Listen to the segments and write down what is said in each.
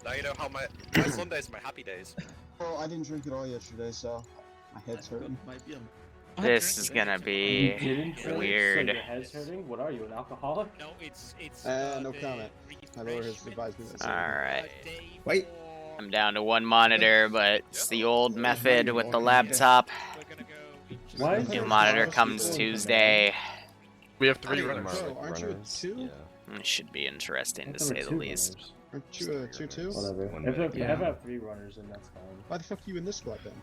Now you know how my Sundays are my happy days. Well, I didn't drink it all yesterday, so my head's hurting. This is gonna be weird. So your head's hurting? What are you, an alcoholic? No, it's No comment. My lawyer has advised me that. Alright. Wait. I'm down to one monitor, but it's the old method with the laptop. Why? New monitor comes Tuesday. We have 3 runners. Bro, aren't you a 2? It should be interesting to say the least. Aren't you a 2-2? Whatever. If I have 3 runners, then that's fine. Why the fuck are you in this squad then?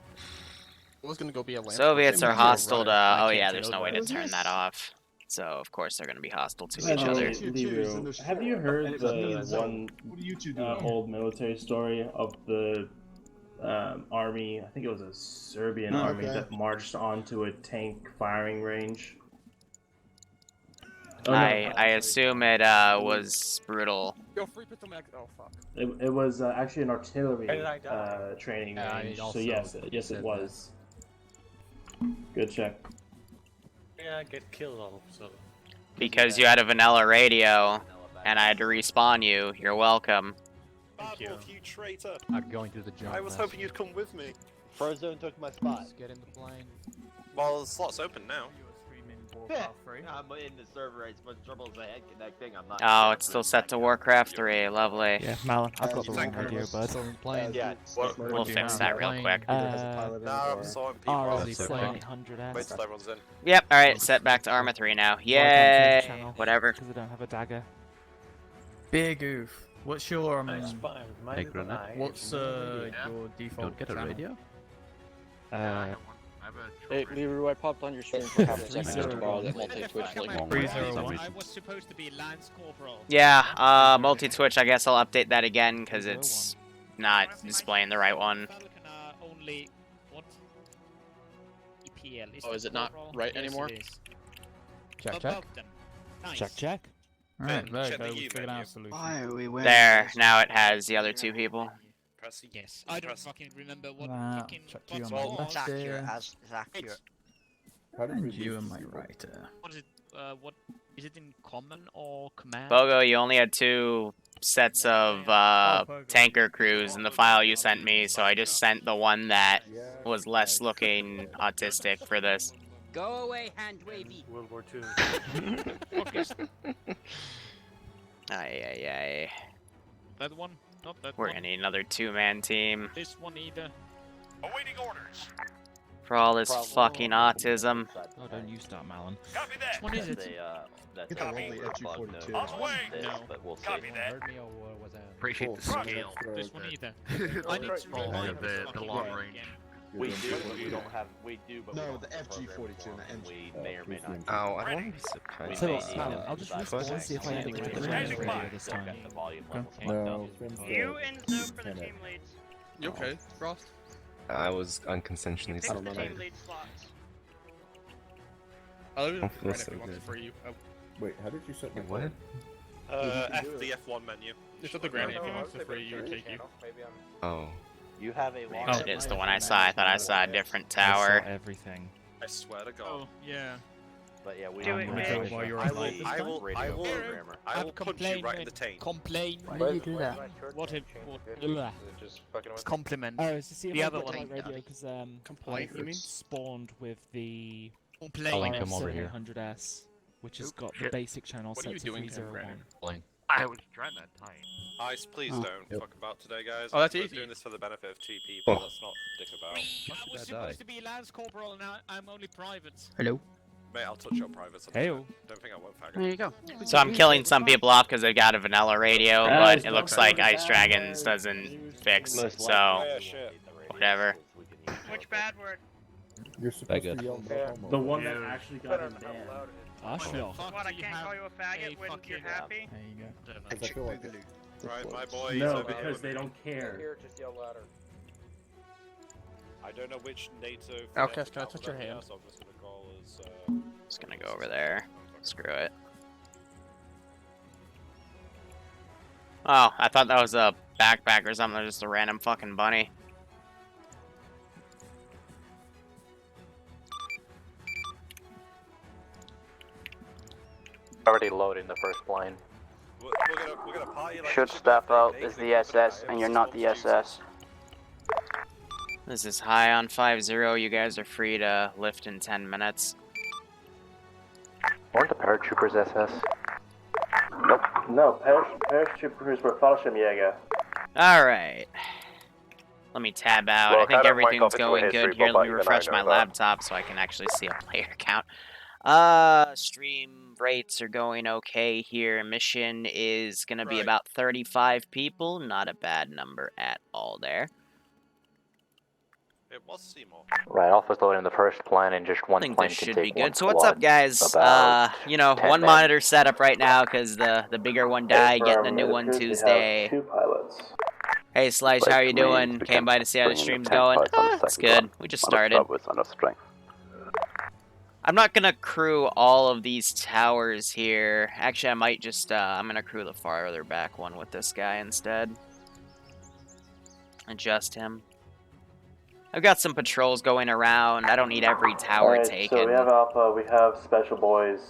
I was gonna go be a lamp. Soviets are hostile to. Oh yeah, can't there's tell no way to that. turn that off. So of course they're gonna be hostile to Hey, each other. Liru, have you heard the one What do you two do? old military story of the army? I think it was a Serbian army that marched onto a tank firing range. Oh, no, I assume it was brutal. Yo, free pistol mag. Oh fuck. It was actually an artillery training Yeah, I range. So also yes, it was. Good check. Yeah, I get killed all so. Because you had a vanilla radio, and I had to respawn you. You're welcome. Bad wolf, you traitor. I'm going through the jump. I was hoping you'd come with me. Frozone took my spot. Just get in the plane. Well, the slot's open now. I'm in the server, it's much trouble as I had connecting. I'm not. Oh, it's still set to Warcraft 3. Lovely. Yeah, Malin, I've got the As wrong you radio, was bud. Still in the plane. Yeah. We'll fix that real quick. Nah, I'm sorting people. RLZ That's plane okay. 800S. Wait till everyone's in. Yep. All right. Set back to Arma 3 now. Yay. Whatever. Because I don't have a dagger. Big oof. What's your What's your default get a channel? radio? Hey, Liru, I popped on your stream for half a second just to borrow that multi-twitch link. I was supposed to be Lance Corporal. Yeah. Multi-twitch. I guess I'll update that again because it's not displaying the right one. Only what? EPL. Oh, is it not right anymore? Check, check. Nice. Check, check. Alright, there check you the go. We U figured menu. out a solution. Why are we wearing There. Now it has the other 2 people. Press E. Yes. I don't fucking remember what Nah, fucking check you button on it my was. left there. accurate. And you and my right there. What is it? What is it in common or command? Bogo, you only had 2 sets of tanker crews in the file you sent me, so I just sent the one that was less looking autistic for this. Go away, hand wavy. World War II. Ay. That one? Not that We're one. gonna need another 2-man team This one either. Awaiting orders. for all this fucking autism. Oh, don't you start, Malin. Copy that. Which one is it? That's Get the lovely FG42. On the way. No. but we'll see. Copy that. Heard me or was that? Appreciate the scale. This one either. I need to rewind this fucking long game range. again. We do, but we don't have. We do, but No, we don't the have program FG42 for and it, the and NG. we may or may not. Oh, I don't want to be We surprised. Tell you may what, need Malin, to I'll just decide respawn and see if I something. can get the Standing range by. radio this time. Get the volume Okay. level changed up. You and Zoe for the team leads. You okay, Frost? I was unconsensually. Pick I don't the know, team man. lead slots. I'll leave Oh, it feels right so if you want good. it for you. Wait, how did you set What? F, the F1 menu. Just at the granny if you want it for you or take you. Oh. You have a long. Oh, it is the one I saw. I thought I saw a different I saw tower. everything. I swear to God. Oh, yeah. But yeah, we Do don't it, have Mitch. a While you're I online. will, I will, I radio will, programmer. I will punch you right in the taint. Complain. Why do you do that? What a Just compliment. Oh, it's to see if The I other got the one. right radio, because Complaint, you mean? spawned with the Complain. I'll link him over here. 800S, which has got the basic channel What are set you to doing, 301. I was trying that time. Ice, please don't fuck about today, guys. Oh, that's We're easy. doing this for the benefit of 2 people. Let's not dick about. I was supposed to be Lance Corporal and now I'm only private. Hello. Mate, I'll touch your privates. Heyo. Don't think I won't faggot. There you go. So I'm killing some people off because they've got a vanilla radio, but it looks like Ice Dragons doesn't fix, so Yeah, shit. whatever. Which bad word? You're supposed to yell the one that actually got him banned. Ah, sure. What, I can't call you a faggot when you're happy? There you go. Because I feel like Right, my boy. he's No, over here because with they me. don't care. I don't know which NATO. Outcast, can I touch your hand? So I'm just gonna call as. Just gonna go over there. Screw it. Oh, I thought that was a backpack or something. Just a random fucking bunny. Already loading the first plane. we're gonna party like Should it's your step birthday out cake, is then the keep it SS, alive, and you're it's not called the SS. This is high on 5-0. You guys are free to lift in 10 minutes. Weren't the paratroopers SS? Nope. No, paratroopers were Fallschirmjäger. Alright. Let me tab out. Look, I I think don't mind everything's going into going history, good here. but Let me even I refresh know my that. laptop so I can actually see a player count. Stream rates are going okay here. Mission is going to be about 35 people. Not a bad number at all there. It was Seymour. Right, Alpha's loading the first plane, and just one I think plane this can should take be one good. So what's up, squad. guys? About You know, 10 one men. monitor set up right now because the bigger one died. Getting a new one Tuesday. 2 pilots. Hey, Slice, Like, how you means doing? we Came can by to see how the bring in stream's tank going. fights on the It's second good. run. We just On a started. sub with enough strength. I'm not gonna crew all of these towers here. Actually, I might just, I'm gonna crew the farther back one with this guy instead. Adjust him. I've got some patrols going around. I don't need every tower Alright, taken. so we have Alpha, we have Special Boys.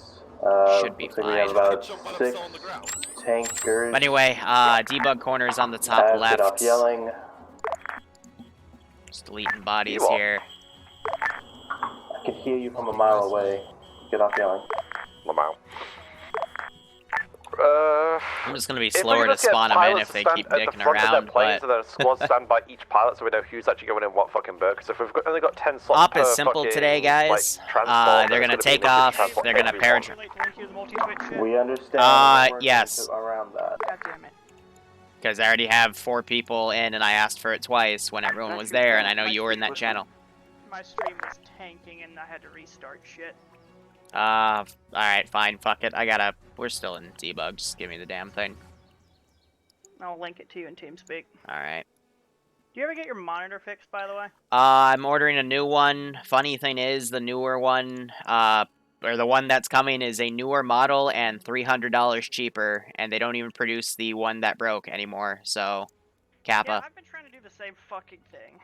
Should be looks like we have fine. about 6 tankers. But anyway, debug corner is on the top Get left. off yelling. Just deleting bodies You are. here. I can hear you from a mile away. Get off yelling. Lamau. I'm just gonna be If we slower could to just get spawn them in pilots if to they stand keep at the dicking front of their around, planes, but... so that a squad stand by each pilot so we know who's actually going in what fucking berth. Because if we've only got 10 slots Op per is simple fucking, today, guys. like, transport, They're then gonna it's gonna take be off. transport They're gonna everyone. paratrooper. We understand. we're yes. Around that. God damn it. Because I already have 4 people in, and I asked for it twice when everyone was there, and I know you were in that channel. My stream was tanking and I had to restart shit. Alright, fine, fuck it. We're still in debug, just give me the damn thing. I'll link it to you in TeamSpeak. Alright. Do you ever get your monitor fixed, by the way? I'm ordering a new one. Funny thing is, the newer one, or the one that's coming is a newer model and $300 cheaper, and they don't even produce the one that broke anymore, so... Kappa. Yeah, I've been trying to do the same fucking thing.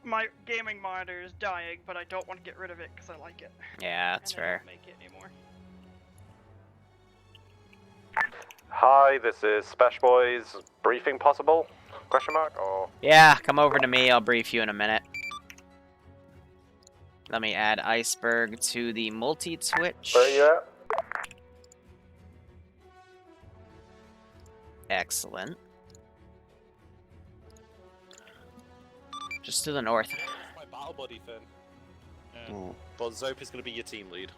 My gaming monitor is dying, but I don't want to get rid of it because I like it. Yeah, that's and I fair. don't make it anymore. Hi, this is Special Boys. Briefing possible? Question mark? Or Yeah, come over to me. I'll brief you in a minute. Let me add Iceberg to the multi-twitch. where are you at? Excellent. Just to the north. My battle buddy, Finn. But Zope is going to be your team lead.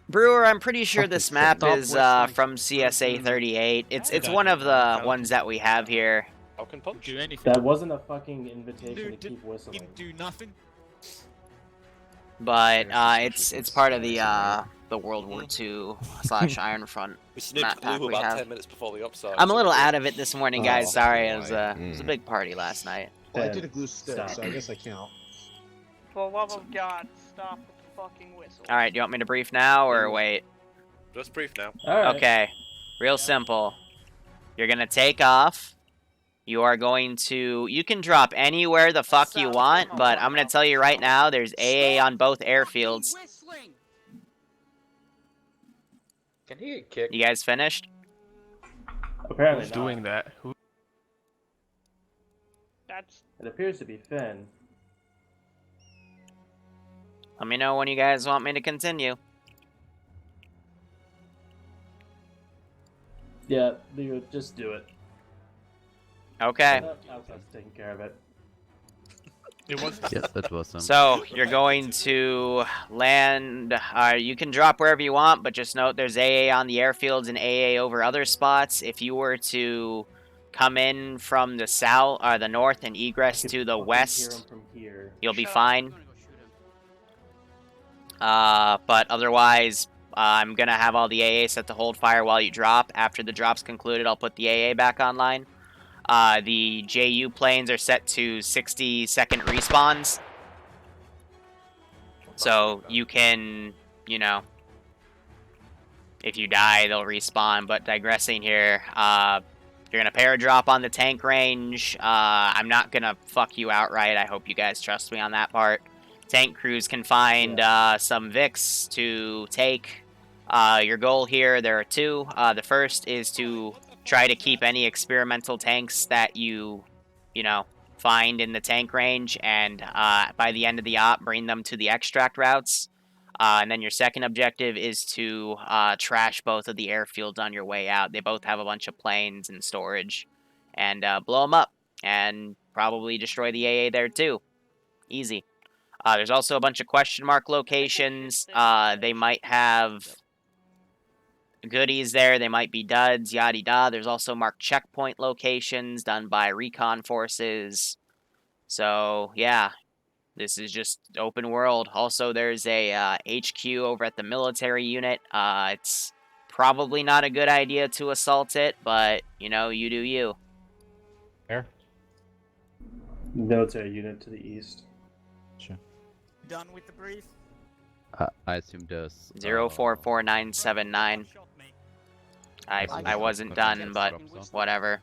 Brewer, I'm pretty sure this map Stop is whistling. from CSA 38. It's one of the ones that we have here. Falcon Punch? Do anything. That wasn't a fucking invitation Dude, to keep whistling. Do nothing. But it's part of the World War II / Iron Front We map snipped pack Blue we about have. 10 minutes before the upside. I'm a little out of it this morning, guys. Oh, Sorry, it was a Mm. big party last night. Well, I did a glue stick, Stop. so I guess I count. For the love of God, stop with the fucking whistle. All right, do you want me to brief now or wait? Just brief now. Alright. Okay, real simple. You're gonna take off. You are going to... You can drop anywhere the fuck you want, but I'm gonna tell you right now, there's AA on both airfields. Can he get kicked? You guys finished? Apparently Who's not. doing that? Who? That's It appears to be Finn. Let me know when you guys want me to continue. Yeah, Liru, just do it. Okay. Alpha's taking care of it. It was. Yes, that was some. So, you're going to land... you can drop wherever you want, but just note there's AA on the airfields and AA over other spots. If you were to come in from the south, or the north, and egress I to could the fucking west, hear him from here. you'll be Shut up. fine. But otherwise, I'm going to have all the AA set to hold fire while you drop. After the drop's concluded, I'll put the AA back online. The JU planes are set to 60-second respawns. So you can, you know, if you die, they'll respawn. But digressing here, you're going to paradrop on the tank range. I'm not going to fuck you outright. I hope you guys trust me on that part. tank crews can find some Vics to take. Your goal here, there are two. The first is to try to keep any experimental tanks that you know, find in the tank range, and by the end of the op, bring them to the extract routes. And then your second objective is to trash both of the airfields on your way out. They both have a bunch of planes and storage, and blow them up, and probably destroy the AA there too. Easy. There's also a bunch of question mark locations. They might have goodies there. They might be duds, yada da. There's also marked checkpoint locations done by recon forces. So, yeah. This is just open world. Also, there's a HQ over at the military unit. It's probably not a good idea to assault it, but, you know, you do you. Where? Military unit to the east. Sure. Done with the brief? I assume there's... 044979. I wasn't done, but whatever.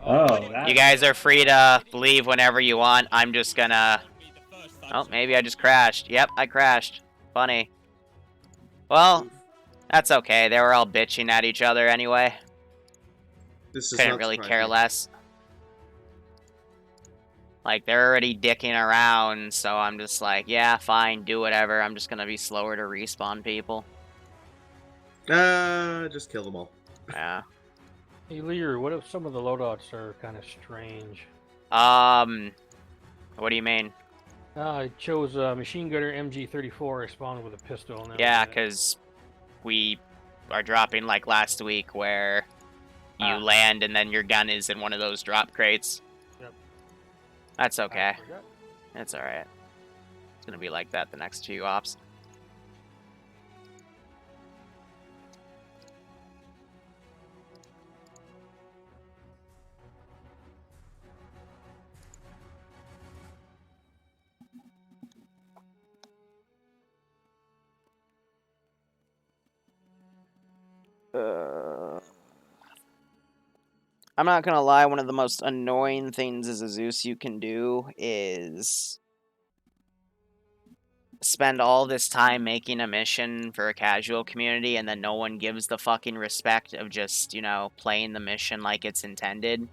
Oh, you guys are free to leave whenever you want. I'm just gonna... Oh, maybe I just crashed. Yep, I crashed. Funny. Well, that's okay. They were all bitching at each other anyway. Couldn't really care less. Like, they're already dicking around, so I'm just like, yeah, fine, do whatever. I'm just gonna be slower to respawn people. Just kill them all. Yeah. Hey, Liru, what if some of the loadouts are kind of strange? What do you mean? I chose a machine gunner MG34. I spawned with a pistol. And yeah, because we are dropping like last week where you land and then your gun is in one of those drop crates. Yep. That's okay. It's alright. It's gonna be like that the next few ops. I'm not gonna lie, one of the most annoying things as a Zeus you can do is spend all this time making a mission for a casual community and then no one gives the fucking respect of just, you know, playing the mission like it's intended.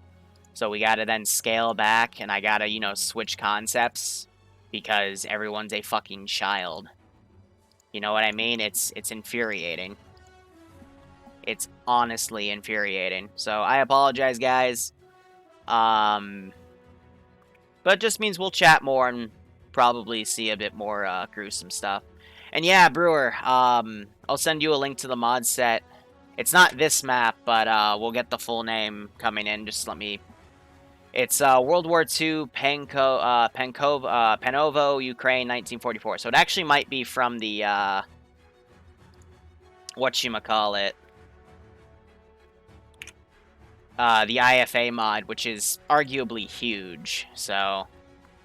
So we gotta then scale back and I gotta, you know, switch concepts because everyone's a fucking child. You know what I mean? It's infuriating. It's honestly infuriating. So I apologize, guys. But it just means we'll chat more and probably see a bit more gruesome stuff. And yeah, Brewer, I'll send you a link to the mod set. It's not this map, but we'll get the full name coming in. Just let me... It's World War II, Penovo, Ukraine, 1944. So it actually might be from the, whatchamacallit, the IFA mod, which is arguably huge. So,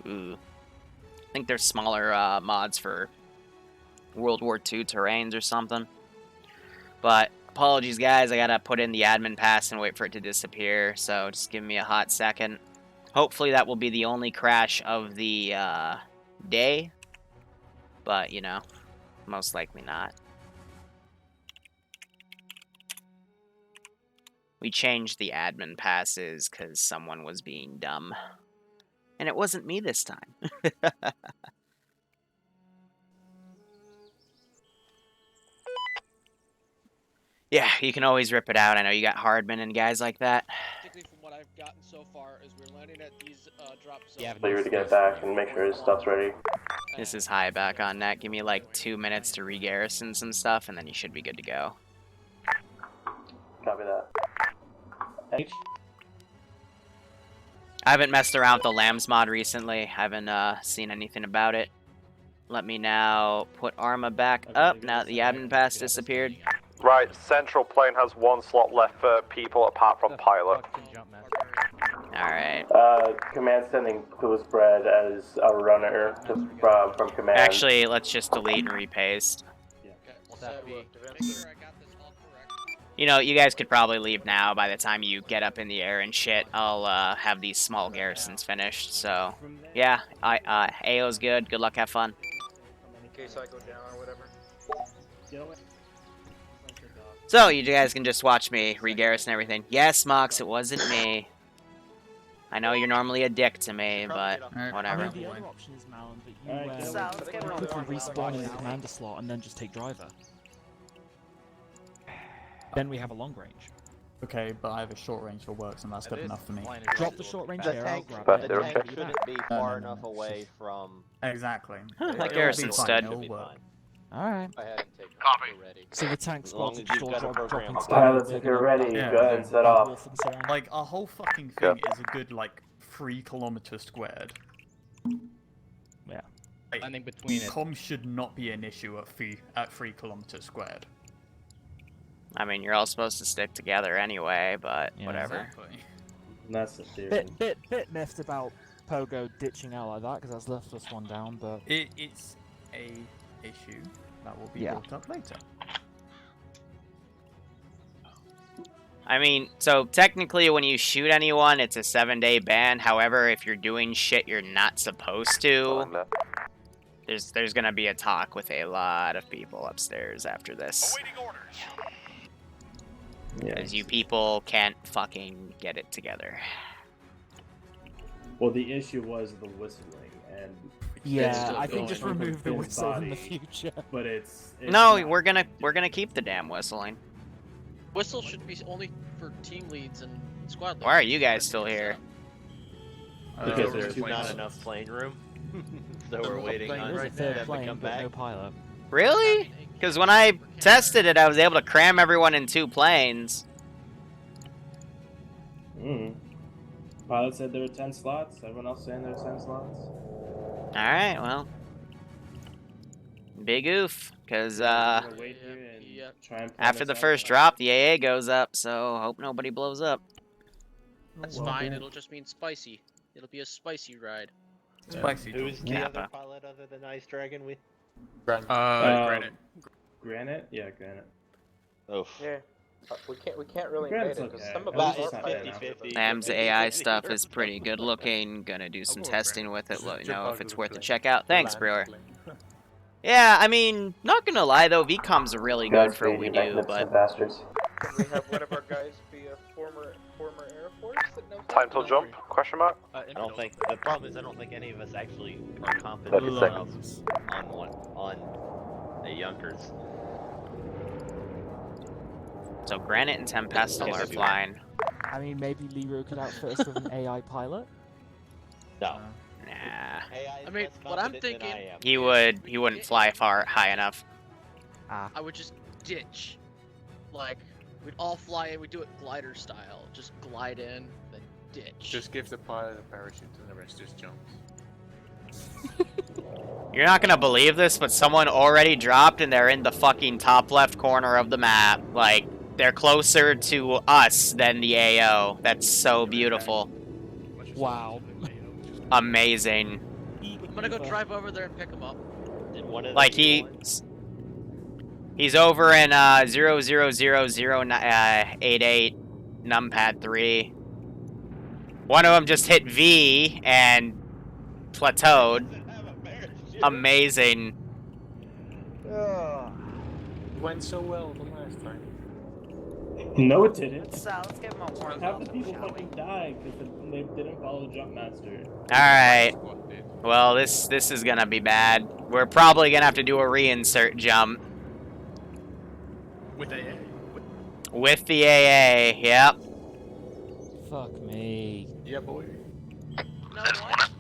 ooh. I think there's smaller mods for World War II terrains or something. But apologies, guys. I gotta put in the admin pass and wait for it to disappear. So just give me a hot second. Hopefully that will be the only crash of the day. But, you know, most likely not. We changed the admin passes because someone was being dumb. And it wasn't me this time. Yeah, you can always rip it out. I know you got Hardman and guys like that. Particularly from what I've gotten so far, is we're landing at these drop zones. Yeah, Liru to get back and make sure his stuff's ready. This is high back on net. Give me like 2 minutes to re-garrison some stuff, and then you should be good to go. Copy that. H. I haven't messed around with the Lambs mod recently. I haven't seen anything about it. Let me now put Arma back up now that the admin pass disappeared. Right, Central Plane has 1 slot left for people apart from pilot. Alright. Command sending Clueless Bread as a runner just from command. Actually, let's just delete and repaste. Okay, so, make sure I got this all correct. You know, you guys could probably leave now. By the time you get up in the air and shit, I'll have these small garrisons finished. So, yeah, AO's good. Good luck, have fun. In case I go down or whatever. So, you guys can just watch me re-garrison everything. Yes, Mox, it wasn't me. I know you're normally a dick to me, but whatever. I mean, the other option is, Malin, that you quickly respawn in the commander slot and then just take driver. Then we have a long range. Okay, but I have a short range for works, and that's good enough for me. Drop the short range The here, tank, I'll grab it. the tank shouldn't be far enough away from... Exactly. That garrison stud. Alright. So the tank's got to dropping Pilots, if you're ready, go ahead and set off. Like, our whole fucking thing is a good, like, 3 kilometers squared. Yeah. Like, I think between it. Comms should not be an issue at 3 kilometers squared. I mean, you're all supposed to stick together anyway, but whatever. Exactly. That's the theory. Bit miffed about Pogo ditching out like that, because that's left us one down, but... It's a issue that will be brought up later. I mean, so technically when you shoot anyone, it's a 7-day ban. However, if you're doing shit you're not supposed to, there's gonna be a talk with a lot of people upstairs after this. Because you people can't fucking get it together. Well, the issue was the whistling, and yeah, I think just remove the whistle in the future. But it's no, we're gonna keep the damn whistling. Whistle should be only for team leads and squad leaders. Why are you guys still here? Because there's not enough plane room. So we're waiting on them to come back. No pilot. Really? Because when I tested it, I was able to cram everyone in 2 planes. Pilot said there were 10 slots. Everyone else saying there were 10 slots. Alright, well. Big oof. Because, after the first drop, the AA goes up, so hope nobody blows up. That's fine, it'll just mean spicy. It'll be a spicy ride. Spicy. Who's the other pilot other than Ice Dragon? Granite. Granite? Yeah, Granite. Oh. Yeah. We can't really Granite's invade it, because okay. some of About us are 50-50. Sam's AI stuff is pretty good looking. Gonna do some testing with it. Let me know if it's worth a check out. Thanks, Brewer. Yeah, I mean, not gonna lie though, VCOM's really good for what we do, but... bastards. Can we have one of our guys be a former Air Force that knows Time till jump? Question mark? I don't think the problem is I don't think any of us actually are confident enough on a Yonkers. So Granite and Tempestal are flying. I mean, maybe Liru could outfit us with an AI pilot? No. Nah. I mean, what I'm thinking... He wouldn't fly high enough. I would just ditch. Like, we'd all fly in, we'd do it glider style. Just glide in, then ditch. Just give the pilot a parachute and the rest just jumps. You're not gonna believe this, but someone already dropped and they're in the fucking top left corner of the map. Like, they're closer to us than the AO. That's so beautiful. Wow. Amazing. I'm gonna go drive over there and pick him up. Like, he's over in 00088 numpad 3. One of them just hit V and plateaued. Amazing. Went so well the last time. No, it didn't. Let's give him a warm Half the people fucking died because they didn't follow Jump Master. Alright. Well, this is gonna be bad. We're probably gonna have to do a reinsert jump. With AA? With the AA, yep. Fuck me. Yeah, boy. You know what?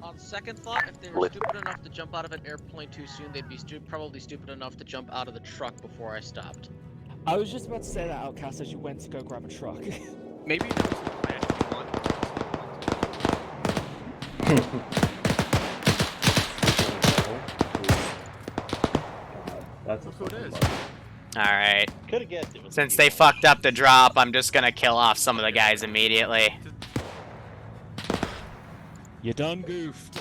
On second thought, if they were stupid enough to jump out of an airplane too soon, they'd be probably stupid enough to jump out of the truck before I stopped. I was just about to say that, Outcast, as you went to go grab a truck. Maybe there was no magic one. That's a who it is. Alright. Could have guessed it was. Since they fucked up the drop, I'm just gonna kill off some of the guys immediately. You done goofed.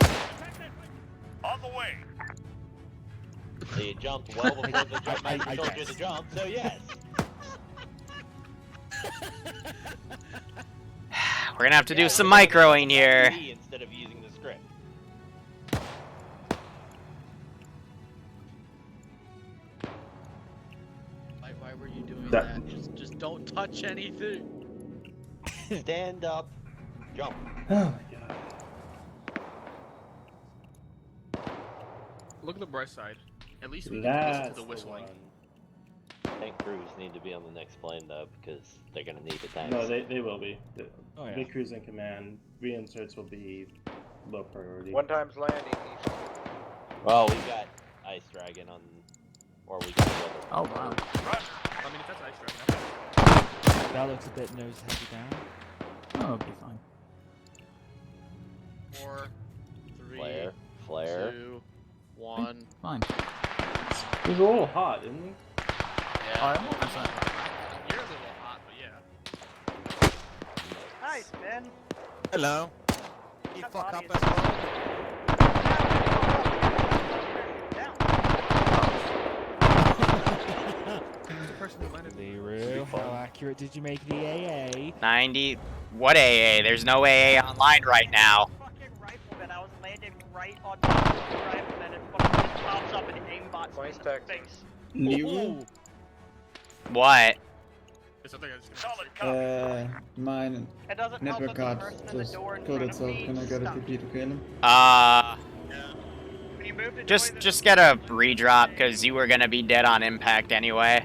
On the way. So you jumped well before the jump. I told you to jump, so yes. We're gonna have to do some microing here. Instead of using the script. Why were you doing that? Just don't touch anything. Stand up. Jump. Oh my god. Look at the bright side. At least we can listen to the whistling. Tank crews need to be on the next plane though, because they're gonna need the tanks. No, they will be. Oh, yeah. The crews in command, reinserts will be low priority. One time's landing. Well, we got Ice Dragon on, or we got the other. Oh wow. I mean, if that's Ice Dragon. That looks a bit nose heavy down. Oh, it'll be fine. 4, 3, Flare. 2, 1. Fine. He's a little hot, isn't he? Yeah. I'm almost done. You're a little hot, but yeah. Nice, Ben. Hello. You That fuck body up is- as well. Liru, how accurate did you make the AA? 90. What AA? There's no AA online right now. Fucking rifleman, I was landing right on top of the rifleman and fucking pops up and aimbots me in the face. Liru? What? Mine It doesn't help network that card the person in the just door in killed front of itself. me Can I get a stuck. TP to kill him? When you move to Just get a redrop because you were gonna be dead on impact anyway.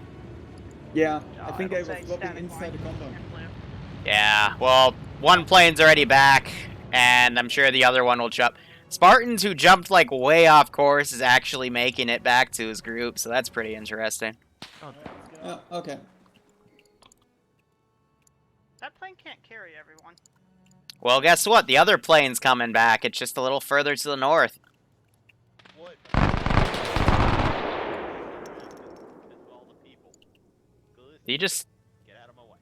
Yeah, I think I was flopping inside the compound. Yeah, well, one plane's already back, and I'm sure the other one will jump. Spartans who jumped like way off course is actually making it back to his group, so that's pretty interesting. Okay. That plane can't carry everyone. Well, guess what? The other plane's coming back. It's just a little further to the north. What? All the people. You just... Get out of my way.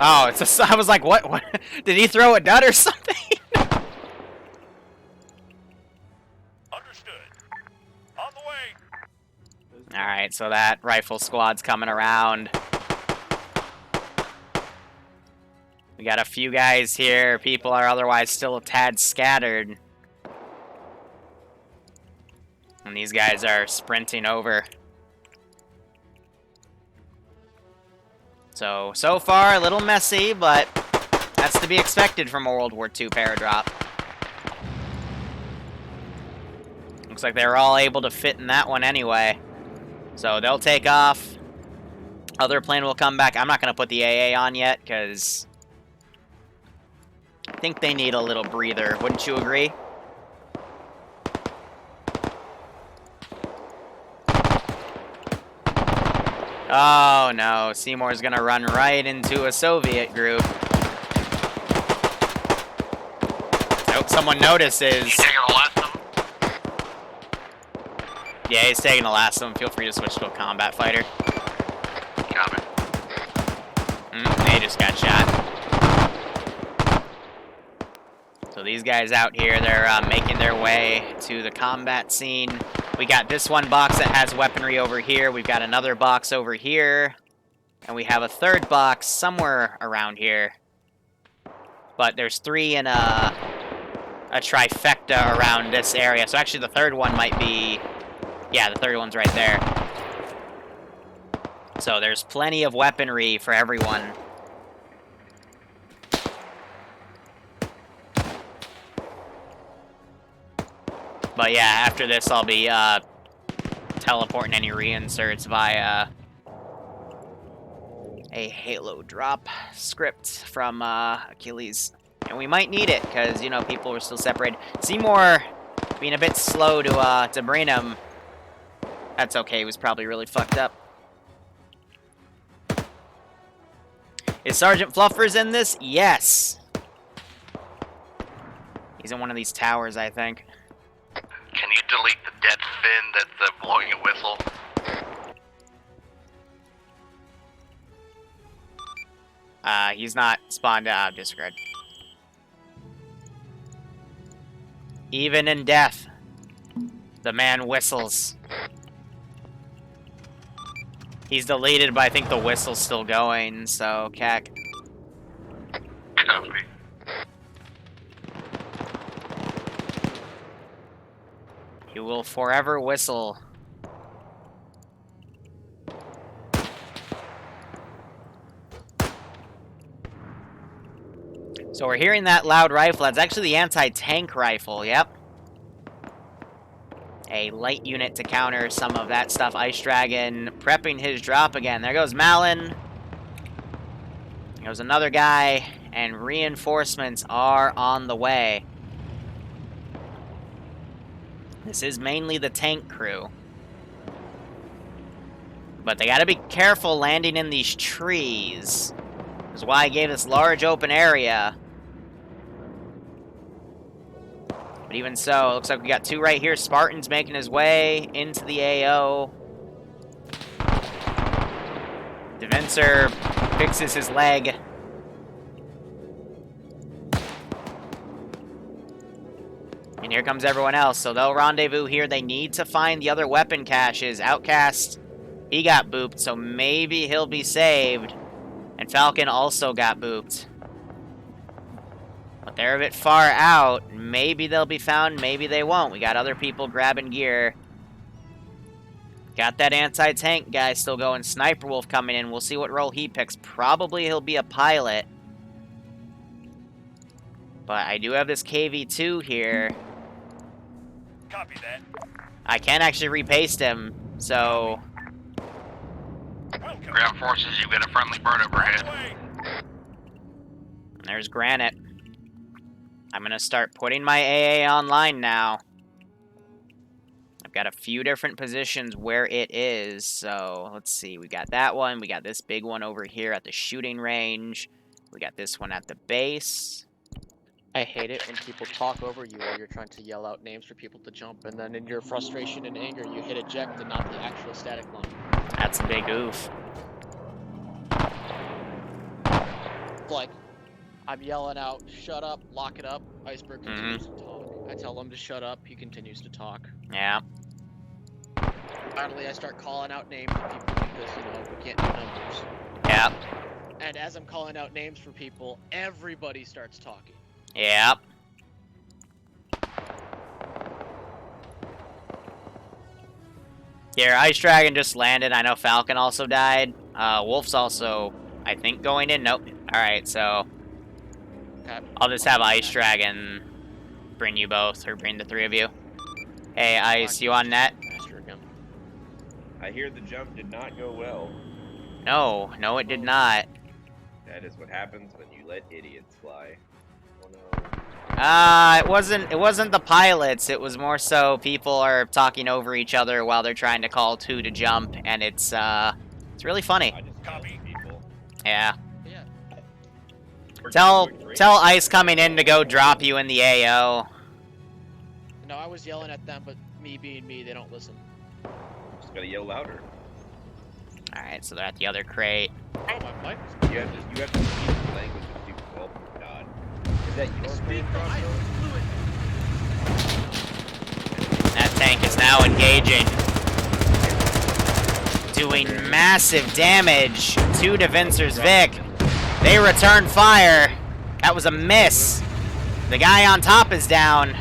Oh, it's a... I was like, what? Did he throw a dud or something? Understood. On the way. Alright, so that rifle squad's coming around. We got a few guys here. People are otherwise still a tad scattered. And these guys are sprinting over. So far, a little messy, but that's to be expected from a World War II paradrop. Looks like they were all able to fit in that one anyway. So they'll take off. Other plane will come back. I'm not going to put the AA on yet, because I think they need a little breather. Wouldn't you agree? Oh no, Seymour's gonna run right into a Soviet group. Nope, someone notices. He's taking the last of them? Yeah, he's taking the last of them. Feel free to switch to a combat fighter. Copy. They just got shot. So these guys out here, they're making their way to the combat scene. We got this one box that has weaponry over here. We've got another box over here. And we have a third box somewhere around here. But there's 3 in a trifecta around this area. So actually the third one might be... Yeah, the third one's right there. So there's plenty of weaponry for everyone. But yeah, after this I'll be teleporting any reinserts via a Halo drop script from Achilles. And we might need it, because, you know, people were still separated. Seymour being a bit slow to bring him. That's okay, he was probably really fucked up. Is Sergeant Fluffers in this? Yes. He's in one of these towers, I think. Can you delete the dead fin that's blowing a whistle? He's not spawned out. Disregard. Even in death, the man whistles. He's deleted, but I think the whistle's still going, so CAC. Copy. You will forever whistle. So we're hearing that loud rifle. That's actually the anti-tank rifle, yep. A light unit to counter some of that stuff. Ice Dragon prepping his drop again. There goes Malin. There goes another guy. And reinforcements are on the way. This is mainly the tank crew. But they gotta be careful landing in these trees. That's why I gave this large open area. But even so, it looks like we got two right here. Spartan's making his way into the AO. Devenser fixes his leg. And here comes everyone else. So they'll rendezvous here. They need to find the other weapon caches. Outcast, he got booped, so maybe he'll be saved. And Falcon also got booped. But they're a bit far out. Maybe they'll be found, maybe they won't. We got other people grabbing gear. Got that anti-tank guy still going. Sniper Wolf coming in. We'll see what role he picks. Probably he'll be a pilot. But I do have this KV-2 here. Copy that. I can actually repaste him, so... Ground forces, you've got a friendly bird overhead. And there's Granite. I'm gonna start putting my AA online now. I've got a few different positions where it is, so let's see. We got that one. We got this big one over here at the shooting range. We got this one at the base. I hate it when people talk over you while you're trying to yell out names for people to jump, and then in your frustration and anger, you hit eject and not the actual static line. That's a big oof. Like, I'm yelling out, shut up, lock it up, Iceberg continues to talk. I tell him to shut up, he continues to talk. Yeah. Finally, I start calling out names for people because, you know, we can't do numbers. Yeah. And as I'm calling out names for people, everybody starts talking. Yep. Here, Ice Dragon just landed. I know Falcon also died. Wolf's also, I think, going in. Nope. Alright, so... Okay. I'll just have Ice Dragon bring you both, or bring the three of you. Hey, Ice, you on net? I hear the jump did not go well. No, no it did not. That is what happens when you let idiots fly. Oh no. It wasn't the pilots, it was more so people are talking over each other while they're trying to call two to jump, and it's really funny. I just copy people. Yeah. Tell Ice coming in to go drop you in the AO. No, I was yelling at them, but me being me, they don't listen. Just gotta yell louder. Alright, so they're at the other crate. You have to speak the language of people. Oh god. Is that your speak That tank is now engaging. Doing massive damage to Devenser's Vic. They return fire. That was a miss. The guy on top is down.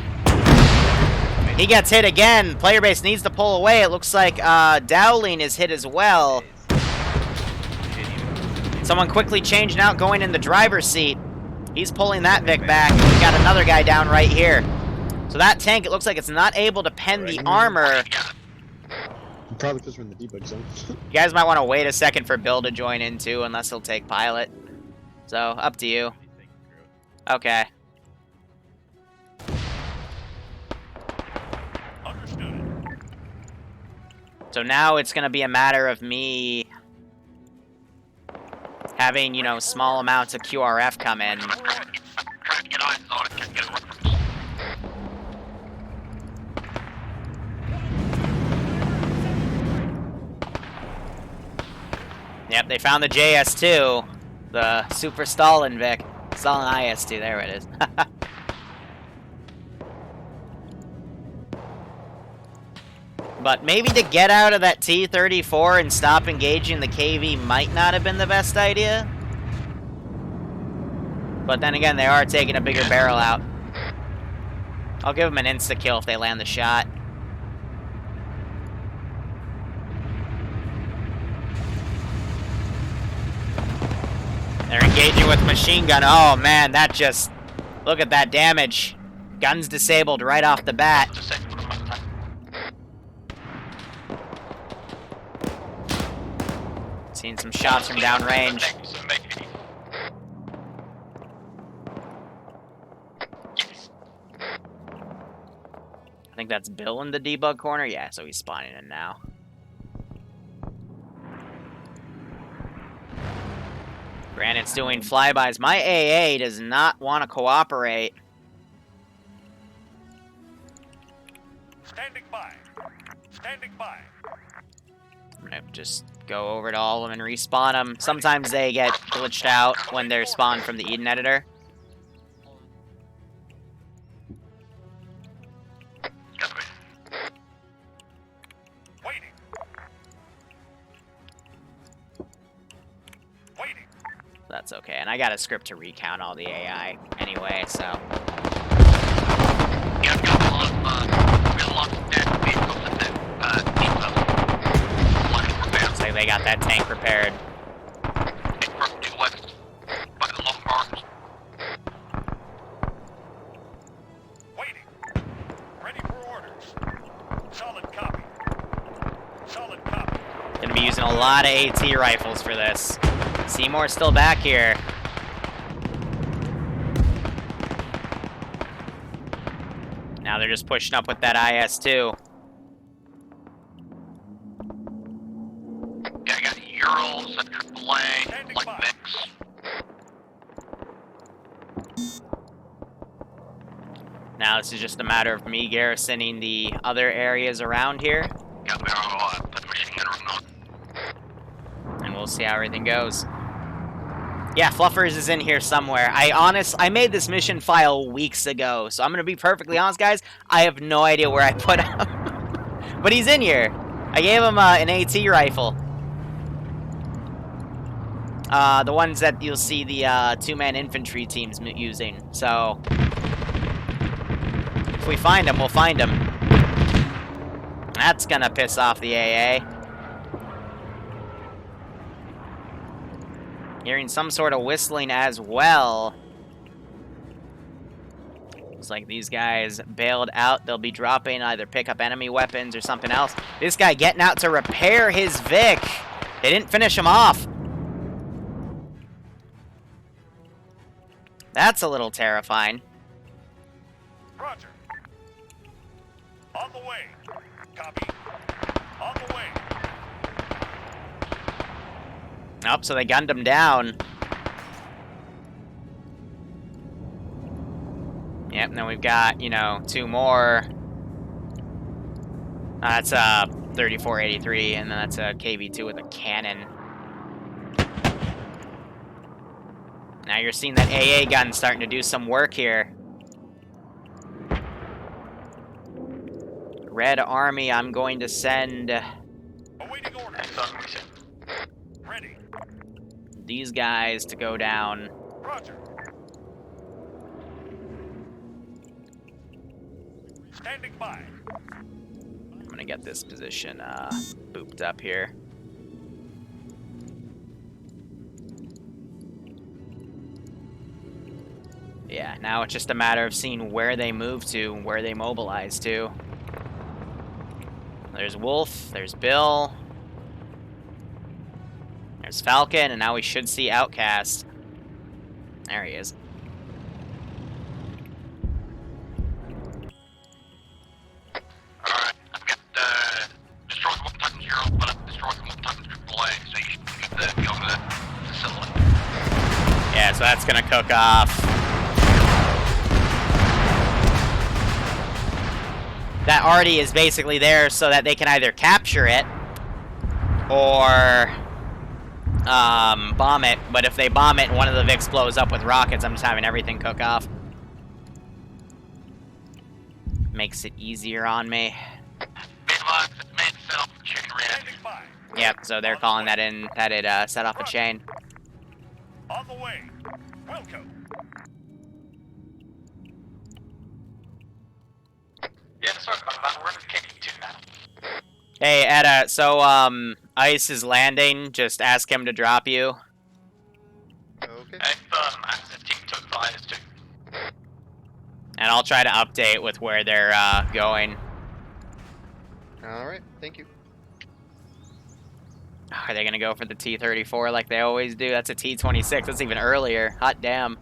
He gets hit again. Player base needs to pull away. It looks like Dowling is hit as well. Someone quickly changing out, going in the driver's seat. He's pulling that Vic back. We got another guy down right here. So that tank, it looks like it's not able to pen the armor. Probably because we're in the debug zone. You guys might want to wait a second for Bill to join in too, unless he'll take pilot. So, up to you. Okay. So now it's going to be a matter of me having, you know, small amounts of QRF come in. Yep, they found the JS2, the Super Stalin Vic. Stalin IS2, there it is. But maybe to get out of that T-34 and stop engaging the KV might not have been the best idea. But then again, they are taking a bigger barrel out. I'll give them an insta-kill if they land the shot. They're engaging with machine gun. Oh man, that just... Look at that damage. Gun's disabled right off the bat. Seen some shots from downrange. I think that's Bill in the debug corner. Yeah, so he's spawning in now. Granite's doing flybys. My AA does not want to cooperate. Standing by. Standing by. I'm gonna just go over to all of them and respawn them. Sometimes they get glitched out when they're spawned from the Eden editor. Waiting. Waiting. That's okay. And I got a script to recount all the AI anyway, so. Yeah, I've got a lot of dead vehicles in the looks like they got that tank repaired. Due west by the long arms. Waiting. Ready for orders. Solid copy. Solid copy. Gonna be using a lot of AT rifles for this. Seymour's still back here. Now they're just pushing up with that IS-2. Yeah, I got Urals, a AAA, like mix. Now this is just a matter of me garrisoning the other areas around here. Got me on the machine gun or not. And we'll see how everything goes. Yeah, Fluffers is in here somewhere. I made this mission file weeks ago, so I'm gonna be perfectly honest, guys. I have no idea where I put him. But he's in here. I gave him an AT rifle. The ones that you'll see the two-man infantry teams using. So, if we find him, we'll find him. That's gonna piss off the AA. Hearing some sort of whistling as well. Looks like these guys bailed out. They'll be dropping either pick up enemy weapons or something else. This guy getting out to repair his Vic. They didn't finish him off. That's a little terrifying. Roger. On the way. Copy. On the way. Oh, so they gunned him down. Yep, and then we've got, you know, two more. That's 3483, and then that's a KV-2 with a cannon. Now you're seeing that AA gun starting to do some work here. Red Army, I'm going to send Awaiting orders. Ready. these guys to go down. Roger. Standing by. I'm gonna get this position booped up here. Yeah, now it's just a matter of seeing where they move to, where they mobilize to. There's Wolf, there's Bill, there's Falcon, and now we should see Outcast. There he is. Alright, I've got destroyed one Titan 0, but I've destroyed one Titan AAA, so you should keep the go to the facility. Yeah, so that's gonna cook off. That Artie is basically there so that they can either capture it or bomb it. But if they bomb it and one of the Vics blows up with rockets, I'm just having everything cook off. Makes it easier on me. Be advised, Yep, so they're calling that in, that it set off a chain. On the way. Welcome. Yeah, sorry about that. We're in KD2 now. Hey, Etta, so, Ice is landing. Just ask him to drop you. Okay. Access team took the IS-2. And I'll try to update with where they're, going. Alright, thank you. Are they gonna go for the T-34 like they always do? That's a T-26. That's even earlier. Hot damn.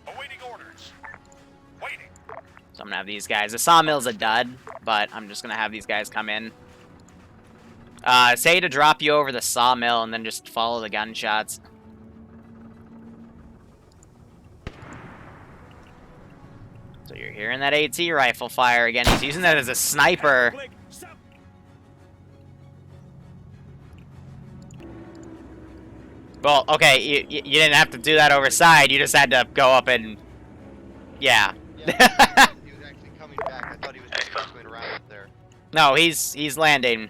Awaiting orders. Waiting. So I'm gonna have these guys. The sawmill's a dud, but I'm just gonna have these guys come in. Say to drop you over the sawmill and then just follow the gunshots. So you're hearing that AT rifle fire again. He's using that as a sniper. Well, okay, you didn't have to do that over side. You just had to go up and... Yeah. He was actually coming back. I thought he was just circling around up there. No, he's landing.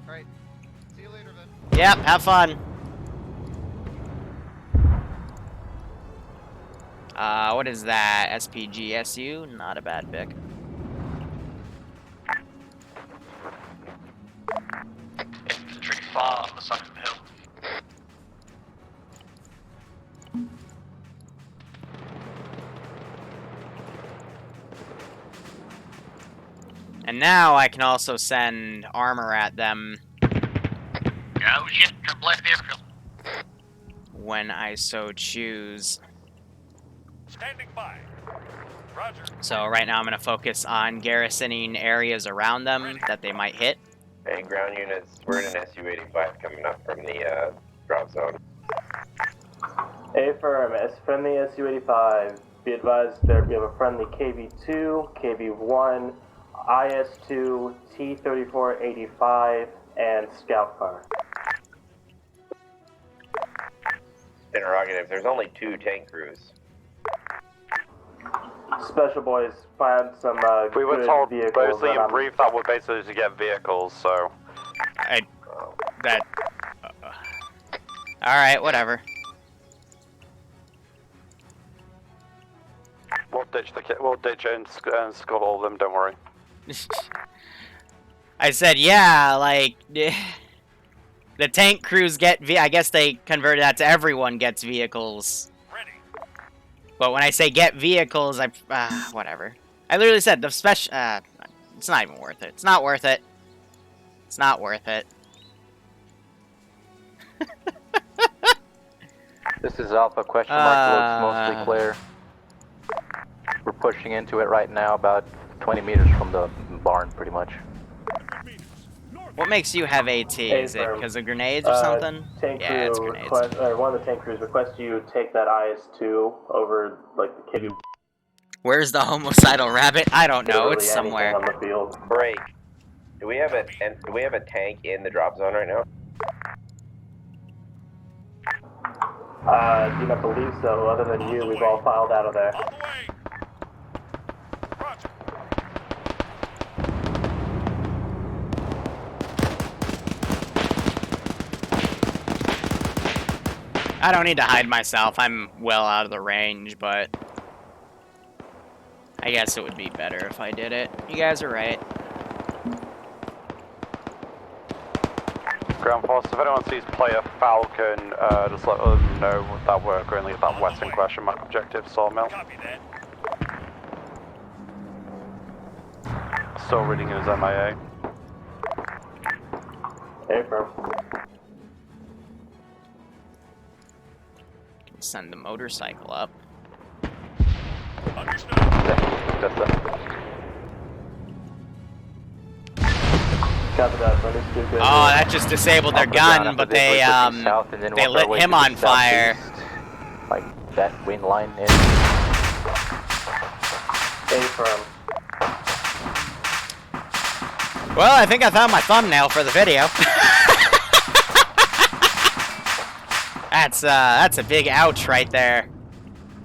Alright. See you later, then. Yep, have fun. What is that? SPGSU? Not a bad pick. Infantry far on the side of the hill. And now I can also send armor at them. Oh shit, you're black airfield. When I so choose. Standing by. Roger. So right now I'm going to focus on garrisoning areas around them that they might hit. Hey, ground units, we're in an SU-85 coming up from the drop zone. Affirm, friendly SU-85. Be advised that we have a friendly KV-2, KV-1, IS-2, T-34-85, and scout car. Interrogative, there's only 2 tank crews. Special boys, find some We were good told vehicles mostly in brief that we're basically to get vehicles, so... Alright, whatever. We'll ditch it and skull all of them, don't worry. I said, yeah, like... The tank crews get... I guess they converted that to everyone gets vehicles. But when I say get vehicles, whatever. I literally said the special... it's not even worth it. It's not worth it. It's not worth it. This is Alpha, question mark, looks mostly clear. We're pushing into it right now, about 20 meters from the barn, pretty much. What makes you have AT? Is it because of grenades or something? Tank Yeah, it's crew grenades. one of the tank crews requests you take that IS-2 over, like, the KV. Where's the homicidal rabbit? I don't know. Literally It's somewhere. anything on the field. Break. Do we have a tank in the drop zone right now? Do not believe so. Other than you, we've all filed out of there. I don't need to hide myself. I'm well out of the range, but I guess it would be better if I did it. You guys are right. Ground force, if anyone sees player Falcon, just let them know that we're currently at that western question mark objective sawmill. Still reading his MIA. Affirm. Send the motorcycle up. Oh, that just disabled their gun, but they lit him on fire. Like that wind line is. Affirm. Well, I think I found my thumbnail for the video. That's a big ouch right there.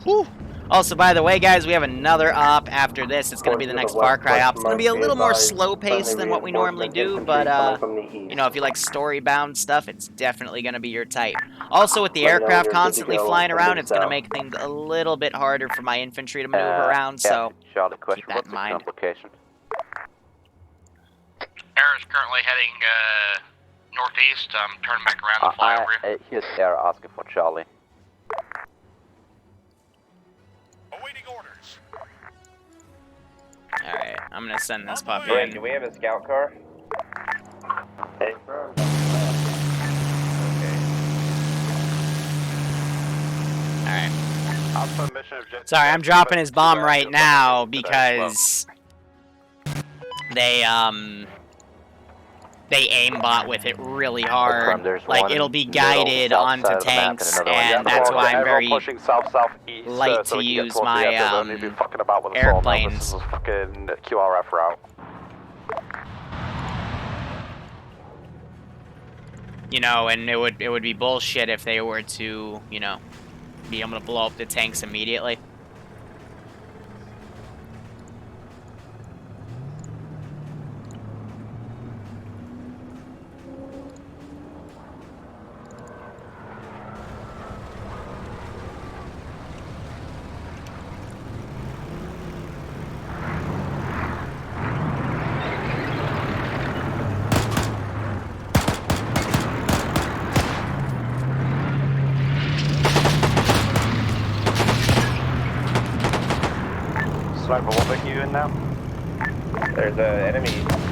Whew. Also, by the way, guys, we have another op after this. It's going to be the next Far Cry op. It's going to be a little more slow-paced than what we normally do, but, you know, if you like story-bound stuff, it's definitely going to be your type. Also, with the aircraft constantly flying around, it's going to make things a little bit harder for my infantry to move around, so keep that in mind. Air is currently heading northeast. I'm turning back around to fly over here. Here's Air asking for Charlie. Awaiting orders. Alright, I'm going to send this puppy in. Do we have a scout car? Hey, Alright. Sorry, I'm dropping his bomb right now because they aimbot with it really hard. Like, it'll be guided onto tanks, and that's why I'm very light to use my airplanes. This is a fucking QRF route. You know, and it would be bullshit if they were to, you know, be able to blow up the tanks immediately. Sniper, what are you in now? There's an enemy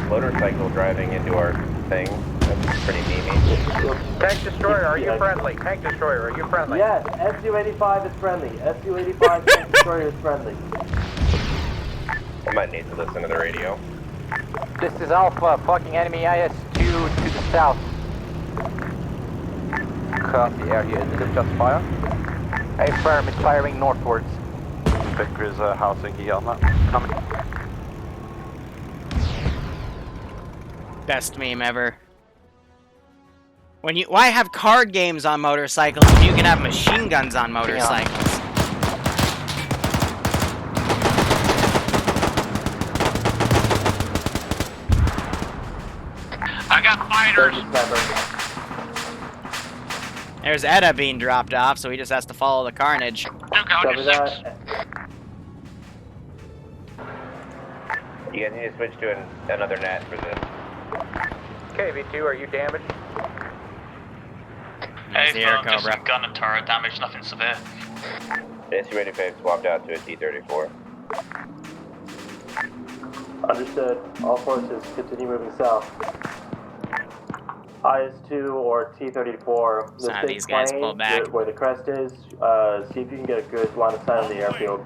motorcycle driving into our thing. That's pretty memey. Tank destroyer, are you friendly? Tank destroyer, are you friendly? Yes, SU-85 is friendly. SU-85 tank destroyer is friendly. I might need to listen to the radio. This is Alpha, fucking enemy IS-2 to the south. Copy, area is it just fire? A firm is firing northwards. Victor is housing key on that. Coming. Best meme ever. Why have card games on motorcycles if you can have machine guns on motorcycles? I got fighters. There's Edda being dropped off, so he just has to follow the carnage. You guys need to switch to another net for this. KV2, are you damaged? There's the air cobra. Some gun and turret damage, nothing severe. SU-85 swapped out to a T-34. Understood. All forces continue moving south. IS-2 or T-34. So these guys pull back. Where the crest is, see if you can get a good line of sight on the airfield.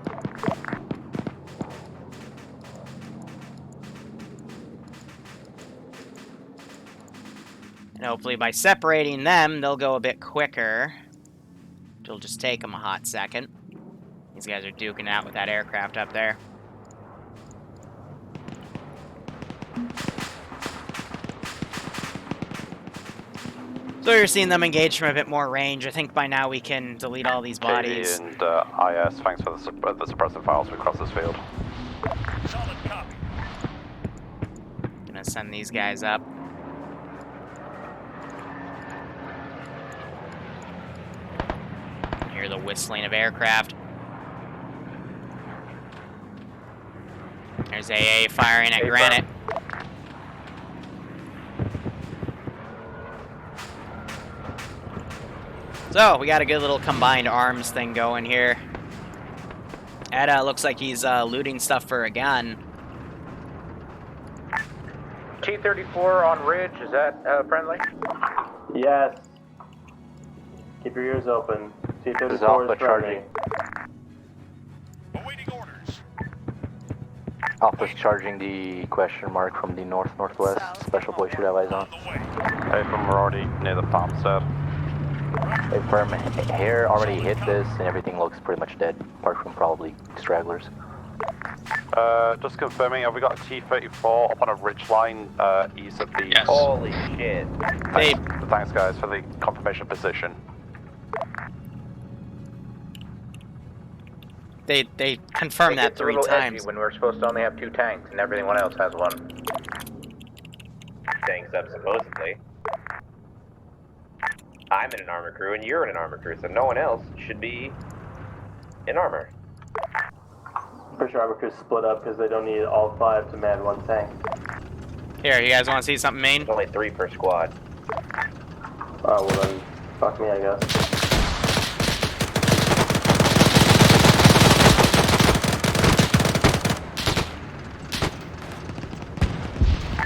And hopefully by separating them, they'll go a bit quicker. It'll just take them a hot second. These guys are duking out with that aircraft up there. So you're seeing them engage from a bit more range. I think by now we can delete all these bodies. And IS, thanks for the suppressive files. We cross this field. Solid copy. Gonna send these guys up. Hear the whistling of aircraft. There's AA firing at Granite. So, we got a good little combined arms thing going here. Ed looks like he's looting stuff for a gun. T-34 on ridge, is that friendly? Yes. Keep your ears open. T-34 is Alpha friendly. Awaiting orders. Alpha's charging the question mark from the north-northwest. Special boy should have eyes on. Hey, from we're already near the farmstead. A firm hair already hit this, and everything looks pretty much dead, apart from probably stragglers. Just confirming, have we got a T-34 up on a ridge line east of the... Yes. Holy shit. Thanks guys for the confirmation position. They confirmed that 3 times. When we're supposed to only have 2 tanks and everyone else has 1. Tanks up supposedly. I'm in an armor crew and you're in an armor crew, so no one else should be in armor. Pretty sure armor crews split up because they don't need all 5 to man 1 tank. Here, you guys want to see something main? There's only 3 per squad. Oh, well then, fuck me, I guess.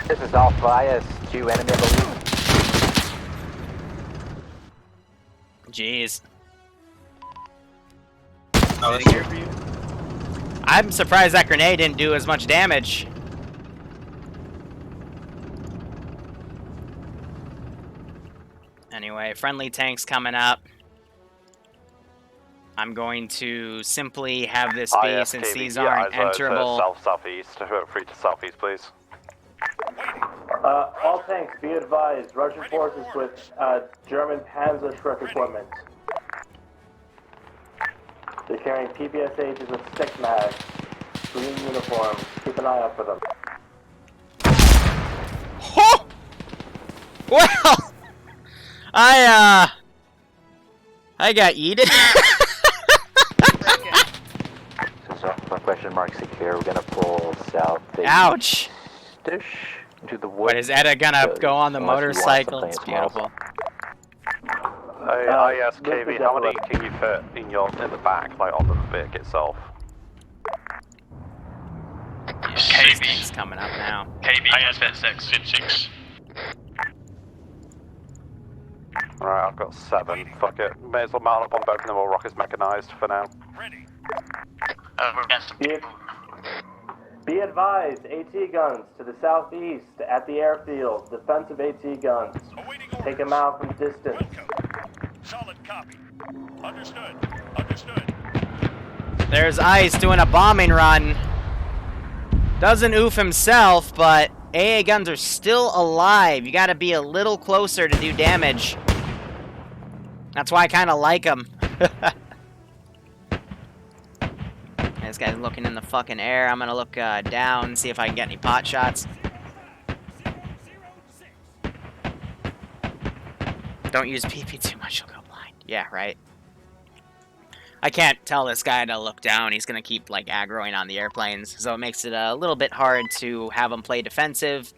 This is Alpha IS-2 enemy balloon. Jeez. I'm surprised that grenade didn't do as much damage. Anyway, friendly tanks coming up. I'm going to simply have this be, since these aren't enterable. South-southeast. Free to southeast, please. All tanks, be advised, Russian forces with German Panzerschreck equipment. They're carrying PPSHs with stick mags, green uniforms. Keep an eye out for them. Oh! Well, I got yeeted. So, question mark secure. We're gonna pull south. Ouch! Into the woods. What, is Edda gonna go on the motorcycle? It's beautiful. ISKV, how many can you fit in the back, like on the Vic itself? KB's coming up now. KB, IS fit 6. Fit 6. Alright, I've got 7. Fuck it. May as well mount up on both of them or rockets mechanized for now. Ready. We're against some people. Be advised, AT guns to the southeast at the airfield. Defensive AT guns. Take them out from distance. Solid copy. Understood. Understood. There's Ice doing a bombing run. Doesn't oof himself, but AA guns are still alive. You gotta be a little closer to do damage. That's why I kind of like them. This guy's looking in the fucking air. I'm gonna look down, see if I can get any pot shots. Don't use PP too much, you'll go blind. Yeah, right. I can't tell this guy to look down. He's gonna keep like aggroing on the airplanes, so it makes it a little bit hard to have him play defensive,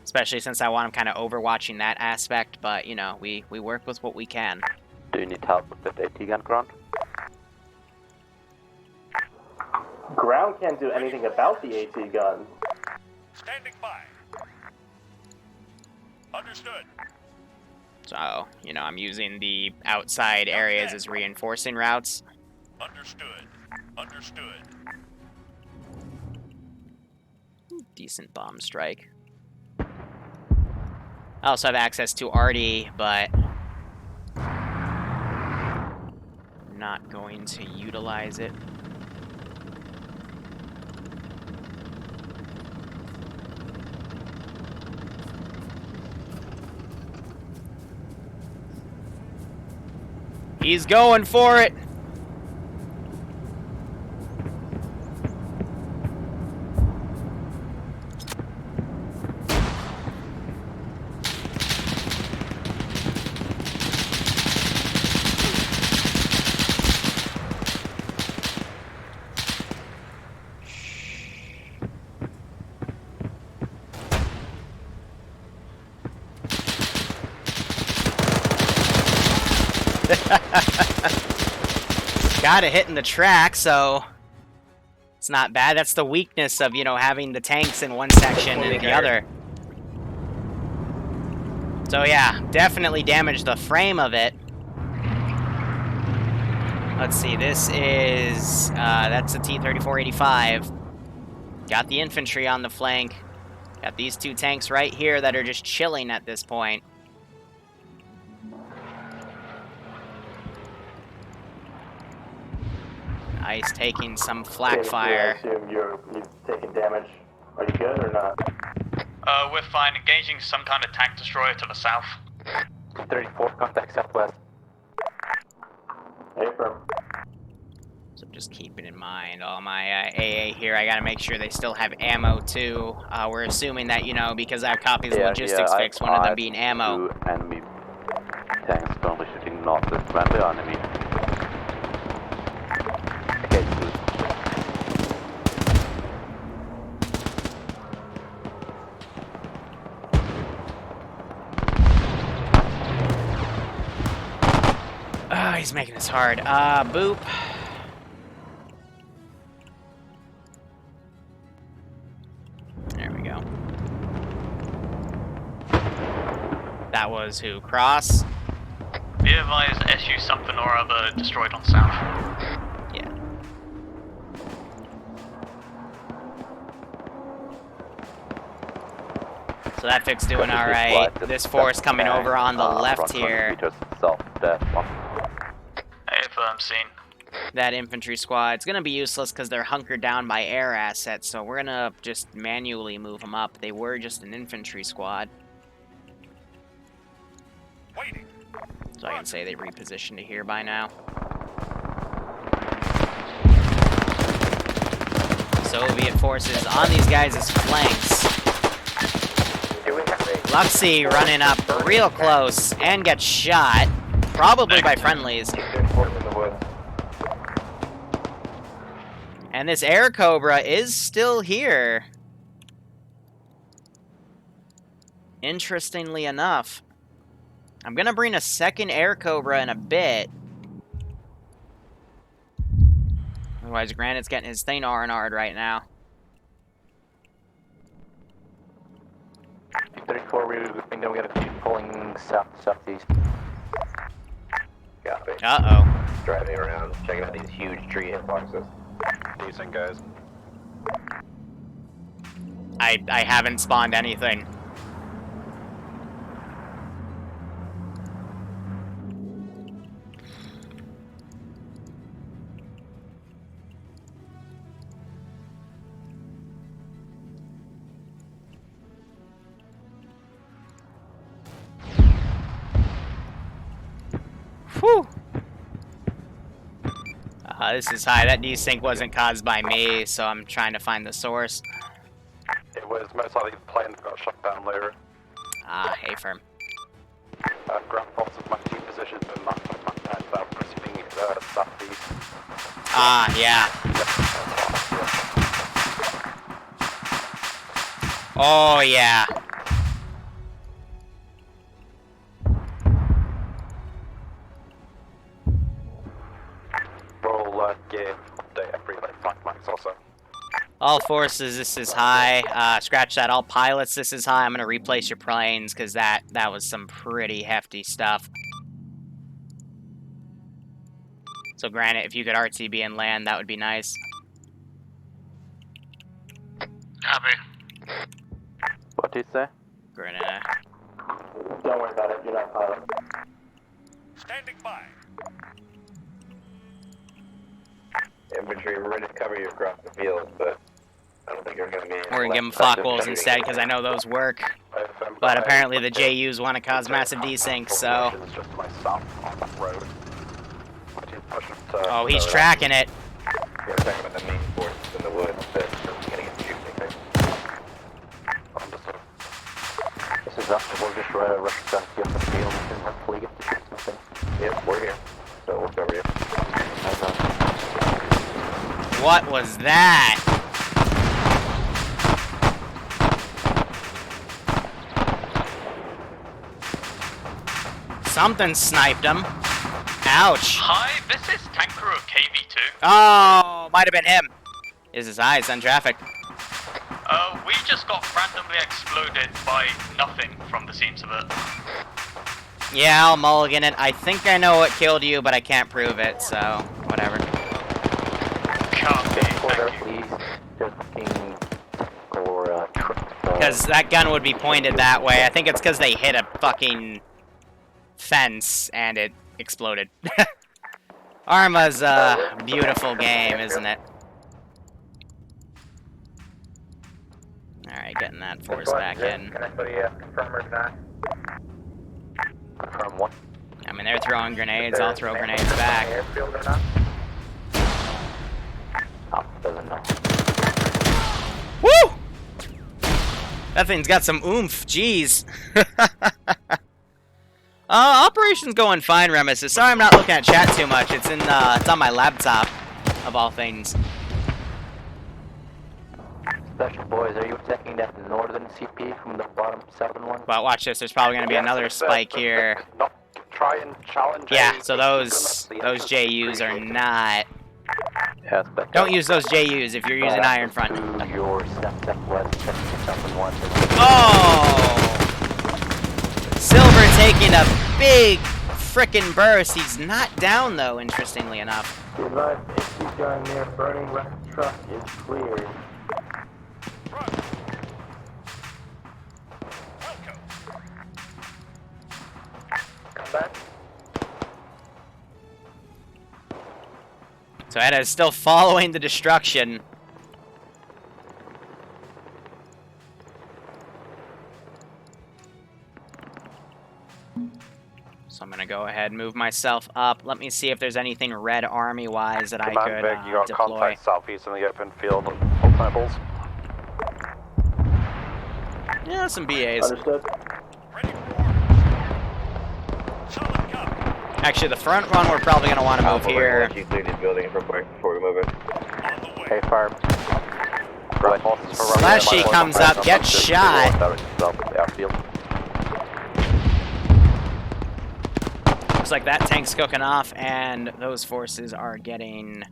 especially since I want him kind of overwatching that aspect. But you know, we work with what we can. Do you need help with the AT gun, ground? Ground can't do anything about the AT gun. Standing by. Understood. So, you know, I'm using the outside areas as reinforcing routes. Understood. Understood. Decent bomb strike. I also have access to Arty, but I'm not going to utilize it. He's going for it. Got it hitting the track, so it's not bad. That's the weakness of, you know, having the tanks in one section and the other. So yeah, definitely damaged the frame of it. Let's see, this is, that's a T-34-85. Got the infantry on the flank. Got these 2 tanks right here that are just chilling at this point. Ice taking some flak fire. I assume you're taking damage. Are you good or not? We're fine. Engaging some kind of tank destroyer to the south. 34, contact southwest. Affirm. So just keeping in mind all my AA here. I gotta make sure they still have ammo too. We're assuming that, you know, because I have copies of logistics fix, one of them being ammo. Enemy tanks currently shooting north of friendly enemy. Okay, good. Oh, he's making this hard. Boop. There we go. That was who? Cross? Be advised, SU something or other destroyed on south. Yeah. So that fix doing alright. This force coming over on the left here. Affirm seen. That infantry squad's gonna be useless because they're hunkered down by air assets, so we're gonna just manually move them up. They were just an infantry squad. So I can say they repositioned to here by now. Soviet forces on these guys' flanks. Luxy running up real close and gets shot, probably by friendlies. And this Air Cobra is still here. Interestingly enough. I'm gonna bring a second Air Cobra in a bit. Otherwise, Granite's getting his thing R&R'd right now. 34, we're gonna keep pulling southeast. Copy. Uh-oh. Driving around, checking out these huge tree hitboxes. Decent, guys. I haven't spawned anything. Whew. This is high. That desync wasn't caused by me, so I'm trying to find the source. It was most likely the plane that got shot down later. Ah, A-firm. Ground forces might keep positions in that proceeding southeast. Ah, yeah. Oh, yeah. Roll gear update every like 5 months or so. All forces, this is high. Scratch that. All pilots, this is high. I'm gonna replace your planes because that was some pretty hefty stuff. So Granite, if you could RTB and land, that would be nice. Copy. What did you say? Granite. Don't worry about it, you're not pilot. Standing by. Infantry, we're ready to cover you across the field, but I don't think you're going to be... We're gonna give them flak wolves instead because I know those work. But apparently the JUs want to cause massive desync, so... Oh, he's tracking it. We're talking about the main forces in the woods that are getting into shooting. This is up. We'll just rush down to the field and hopefully get to shoot something. Yep, we're here. So we'll cover you. What was that? Something sniped him. Ouch. Hi, this is tank crew of KV2. Oh, might have been him. Is his eyes on traffic? We just got randomly exploded by nothing from the seams of it. Yeah, I'll mulligan it. I think I know what killed you, but I can't prove it, so whatever. Because that gun would be pointed that way. I think it's because they hit a fucking fence and it exploded. Arma's a beautiful game, isn't it? Alright, getting that force back in. Can anybody confirm or deny? Confirm what? I mean, they're throwing grenades. I'll throw grenades back. Airfield or not? That thing's got some oomph. Jeez. Operation's going fine, Remesis. Sorry I'm not looking at chat too much. It's on my laptop, of all things. Special boys, are you attacking that northern CP from the bottom southern one? But watch this. There's probably going to be another spike here. Try and challenge. Yeah, so those JUs are not... Yes, Don't use those JUs if you're using Iron Front. Your southwest, southern one. Oh! Silver taking a big frickin' burst. He's not down, though, interestingly enough. Advise, HC gun near burning wreck truck is cleared. Come back. So Edda is still following the destruction. So I'm gonna go ahead and move myself up. Let me see if there's anything Red Army-wise that I could Vic, you got deploy. contact southeast in the open field on all temples. Yeah, some BAs. Understood. Actually, the front one we're probably gonna want to move here. You clear these buildings real quick before we move it. Hey, fire. Slashy comes up, gets shot. Looks like that tank's cooking off, and those forces are getting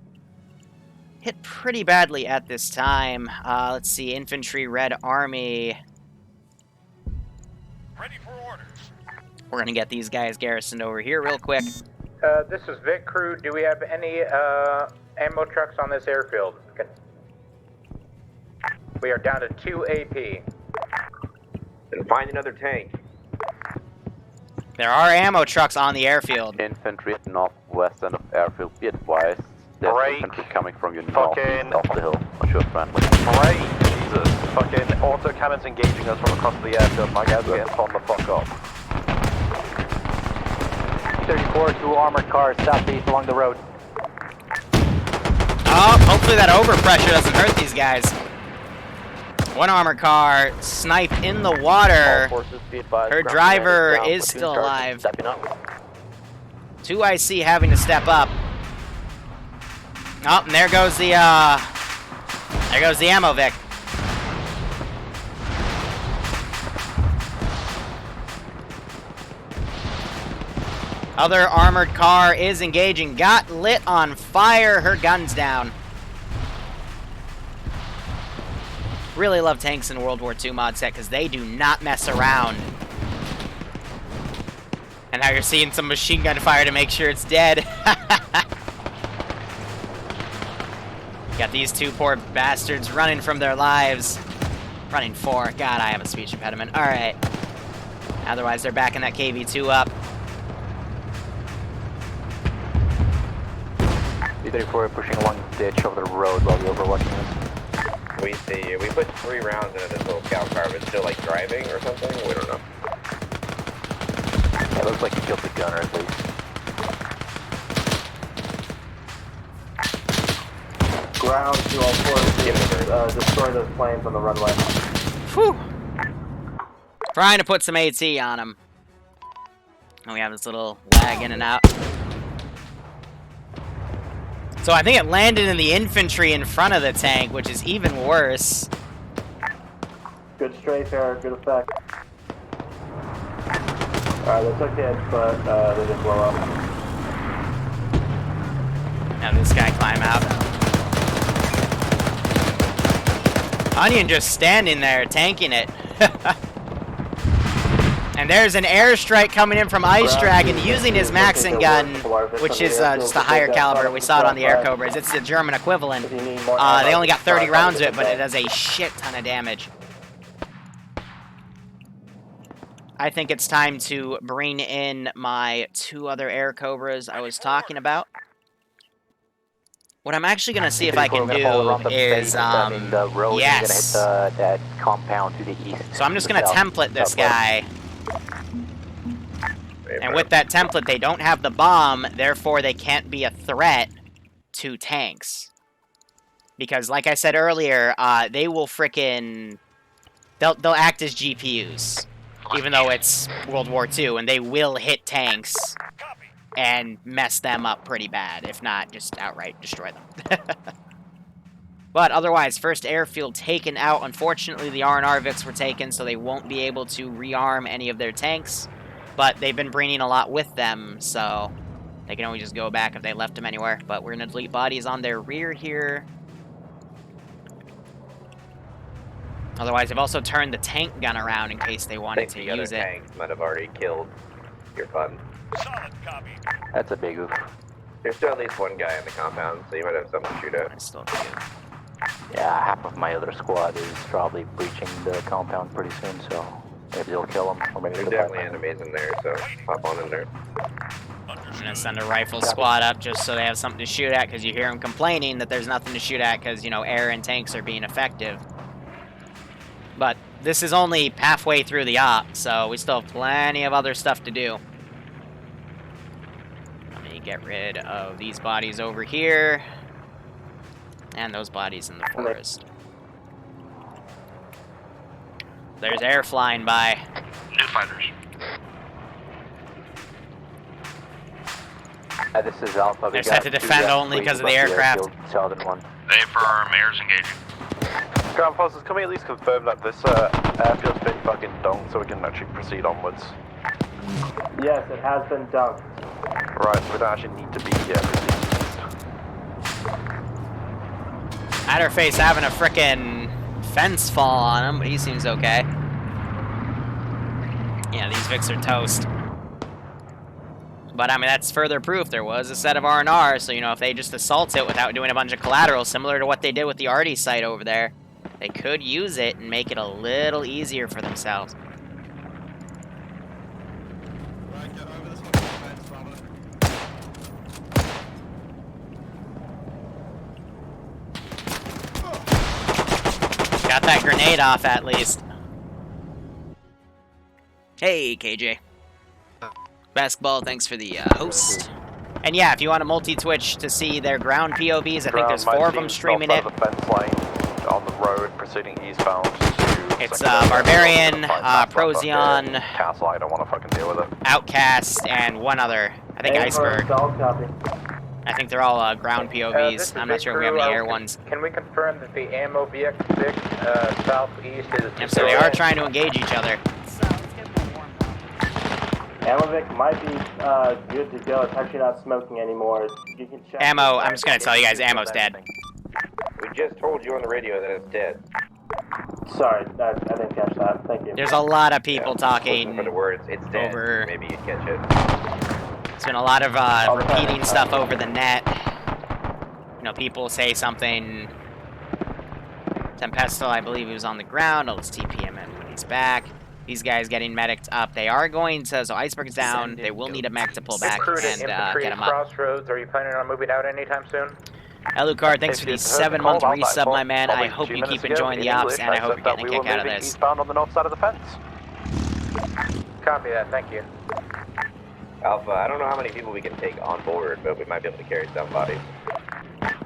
hit pretty badly at this time. Let's see, Infantry, Red Army. Ready for orders. We're gonna get these guys garrisoned over here real quick. This is Vic Crew. Do we have any ammo trucks on this airfield? We are down to 2 AP. Then find another tank. There are ammo trucks on the airfield. Infantry at northwest end of airfield, be advised. There's infantry coming from your northeast off the hill. Not sure friendly. Great! Jesus. Fucking auto cannons engaging us from across the airfield. My guys are getting torn the fuck up. 34, 2 armored cars southeast along the road. Oh, hopefully that overpressure doesn't hurt these guys. One armored car sniped in the water. Her driver is still alive. 2 IC having to step up. Oh, and there goes the ammo Vic. Other armored car is engaging. Got lit on fire. Her gun's down. Really love tanks in World War II mod set because they do not mess around. And now you're seeing some machine gun fire to make sure it's dead. Got these 2 poor bastards running from their lives. Running for. God, I have a speech impediment. Alright. Otherwise, they're backing that KV-2 up. B-34 pushing along the ditch over the road while we're overwatching this. We see you. We put 3 rounds into this little scout car, but it's still like driving or something? We don't know. Yeah, it looks like you killed the gunner at least. Ground to all forces, destroy those planes on the runway. Whew. Trying to put some AT on them. And we have this little lag in and out. So I think it landed in the infantry in front of the tank, which is even worse. Good strafe air, good effect. Alright, they took hits, but they didn't blow up. Now this guy climb out. Onion just standing there, tanking it. And there's an airstrike coming in from Ice Dragon using his Maxim gun, which is just a higher caliber. We saw it on the Air Cobras. It's the German equivalent. They only got 30 rounds of it, but it does a shit ton of damage. I think it's time to bring in my 2 other Air Cobras I was talking about. What I'm actually going to see if I can do is, yes. That compound to the east. So I'm just going to template this guy. And with that template, they don't have the bomb, therefore they can't be a threat to tanks. Because, like I said earlier, they will frickin' they'll act as GPUs, even though it's World War II, and they will hit tanks and mess them up pretty bad, if not just outright destroy them. But otherwise, first airfield taken out. Unfortunately, the R&R Vics were taken, so they won't be able to rearm any of their tanks. But they've been bringing a lot with them, so they can always just go back if they left them anywhere. But we're going to delete bodies on their rear here. Otherwise, they've also turned the tank gun around in case they wanted to use it. Tanks might have already killed your button. Solid copy. That's a big oof. There's still at least one guy in the compound, so you might have something to shoot at. I still do. Yeah, half of my other squad is probably breaching the compound pretty soon, so maybe they'll kill them, or maybe There's definitely enemies in there, so hop on in there. I'm gonna send a rifle squad up just so they have something to shoot at, because you hear them complaining that there's nothing to shoot at because, you know, air and tanks are being effective. But this is only halfway through the op, so we still have plenty of other stuff to do. Let me get rid of these bodies over here. And those bodies in the forest. There's air flying by. New fighters. This is Alpha. They're set to defend only because of the aircraft. Southern one. They firm, airs engaging. Ground forces, can we at least confirm that this airfield's been fucking dunked so we can actually proceed onwards? Yes, it has been dunked. Right, so we don't actually need to be here. Adderface having a frickin' fence fall on him, but he seems okay. Yeah, these Vics are toast. But, I mean, that's further proof. There was a set of R&R, so, you know, if they just assault it without doing a bunch of collateral, similar to what they did with the Arty site over there, they could use it and make it a little easier for themselves. Got that grenade off, at least. Hey, KJ. Basketball, thanks for the host. And yeah, if you want a multi-Twitch to see their ground POVs, I think there's 4 of them streaming it. The fence line on the road proceeding eastbound. It's Barbarian, Procyon, Castle, I don't want to fucking deal with it. Outcast, and one other. I think Iceberg. I think they're all ground POVs. I'm not sure if we have any air ones. Can we confirm that the ammo VX6 southeast is... Yep, so they are trying to engage each other. Ammovic might be good to go. It's actually not smoking anymore. You can check. Ammo, I'm just going to tell you guys, ammo's dead. We just told you on the radio that it's dead. Sorry, I didn't catch that. Thank you. There's a lot of people talking for the words, it's dead. over... Maybe you'd catch it. There's been a lot of repeating stuff over the net. You know, people say something. Tempestal, I believe he was on the ground. Let's TP him in when he's back. These guys getting medicked up. They are going to, so Iceberg's down. They will need a mech to pull back and get him up. Crossroads, are you planning on moving out anytime soon? Elucard, thanks for the 7-month resub, my man. I hope you keep enjoying the ops, and I hope you're getting a kick out of this. Eastbound on the north side of the fence. Copy that, thank you. Alpha, I don't know how many people we can take on board, but we might be able to carry some bodies.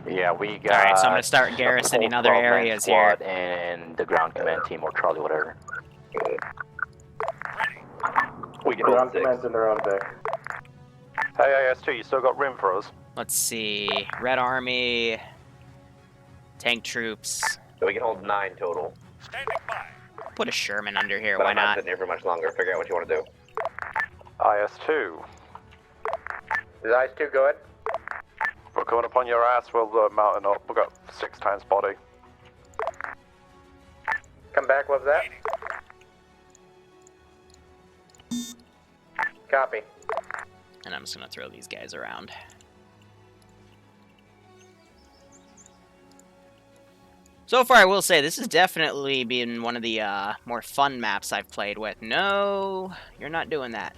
Yeah, we got... Alright, so I'm going to start garrisoning other areas here. And the ground command team, or Charlie, whatever. We can ground command's in their own Vic. Hey, IS2, you still got room for us? Let's see. Red Army, tank troops. So we can hold 9 total. Put a Sherman under here, But why I'm not not? sitting here for much longer. Figure out what you want to do. IS2. Is IS2 go ahead? We're coming upon your ass, we'll mountain up. We've got 6 times body. Come back, what's that? Copy. And I'm just going to throw these guys around. So far, I will say, this has definitely been one of the more fun maps I've played with. No, you're not doing that.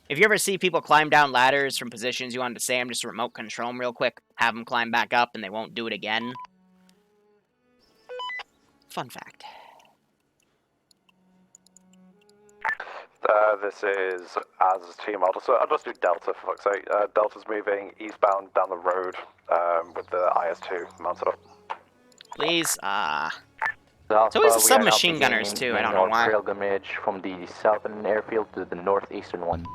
If you ever see people climb down ladders from positions you wanted to say, I'm just remote control them real quick, have them climb back up, and they won't do it again. Fun fact. This is as team. I'll just do Delta for fuck's sake. Delta's moving eastbound down the road with the IS-2 mounted up. Please, The So he's a we are now submachine gunners beginning too, I don't know our why. pilgrimage from the southern airfield to the northeastern one.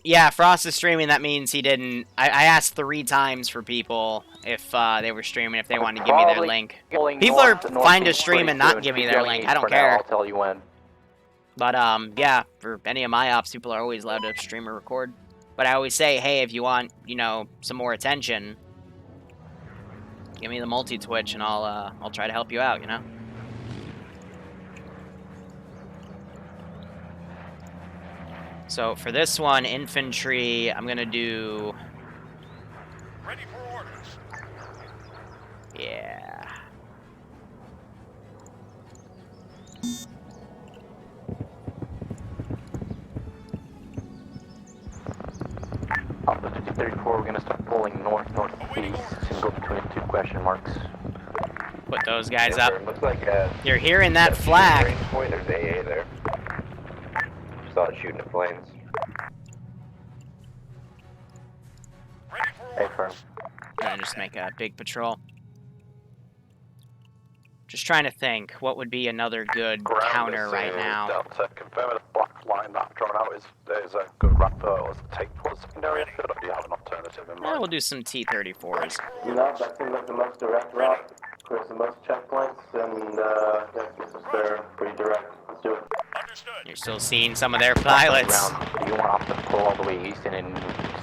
Yeah, Frost is streaming, that means he didn't... I asked 3 times for people if they were streaming, if they wanted to give me their link. People are fine to stream and not give me their link, I don't care. I'll tell you when. But, yeah, for any of my ops, people are always allowed to stream or record. But I always say, hey, if you want, you know, some more attention, give me the multi-Twitch and I'll try to help you out, you know? So for this one, infantry, I'm gonna do... Ready for orders. Yeah. On the 234, we're going to start pulling north-northeast and go between 2 question marks. Put those guys up. Looks like You're hearing that flag. range point. There's AA there. Saw it shooting at planes. Hey, firm. And just make a big patrol. Just trying to think, what would be another good counter right now? Delta, confirm the black line that I've drawn out is a good rapper or is take for the secondary airfield, or do you have an alternative in Yeah, mind? we'll do some T-34s. You know, that seems like the most direct route. There's the most checkpoints, and this is their pretty direct. Let's do it. You're still seeing some of their pilots Do you want us to pull all the way east and then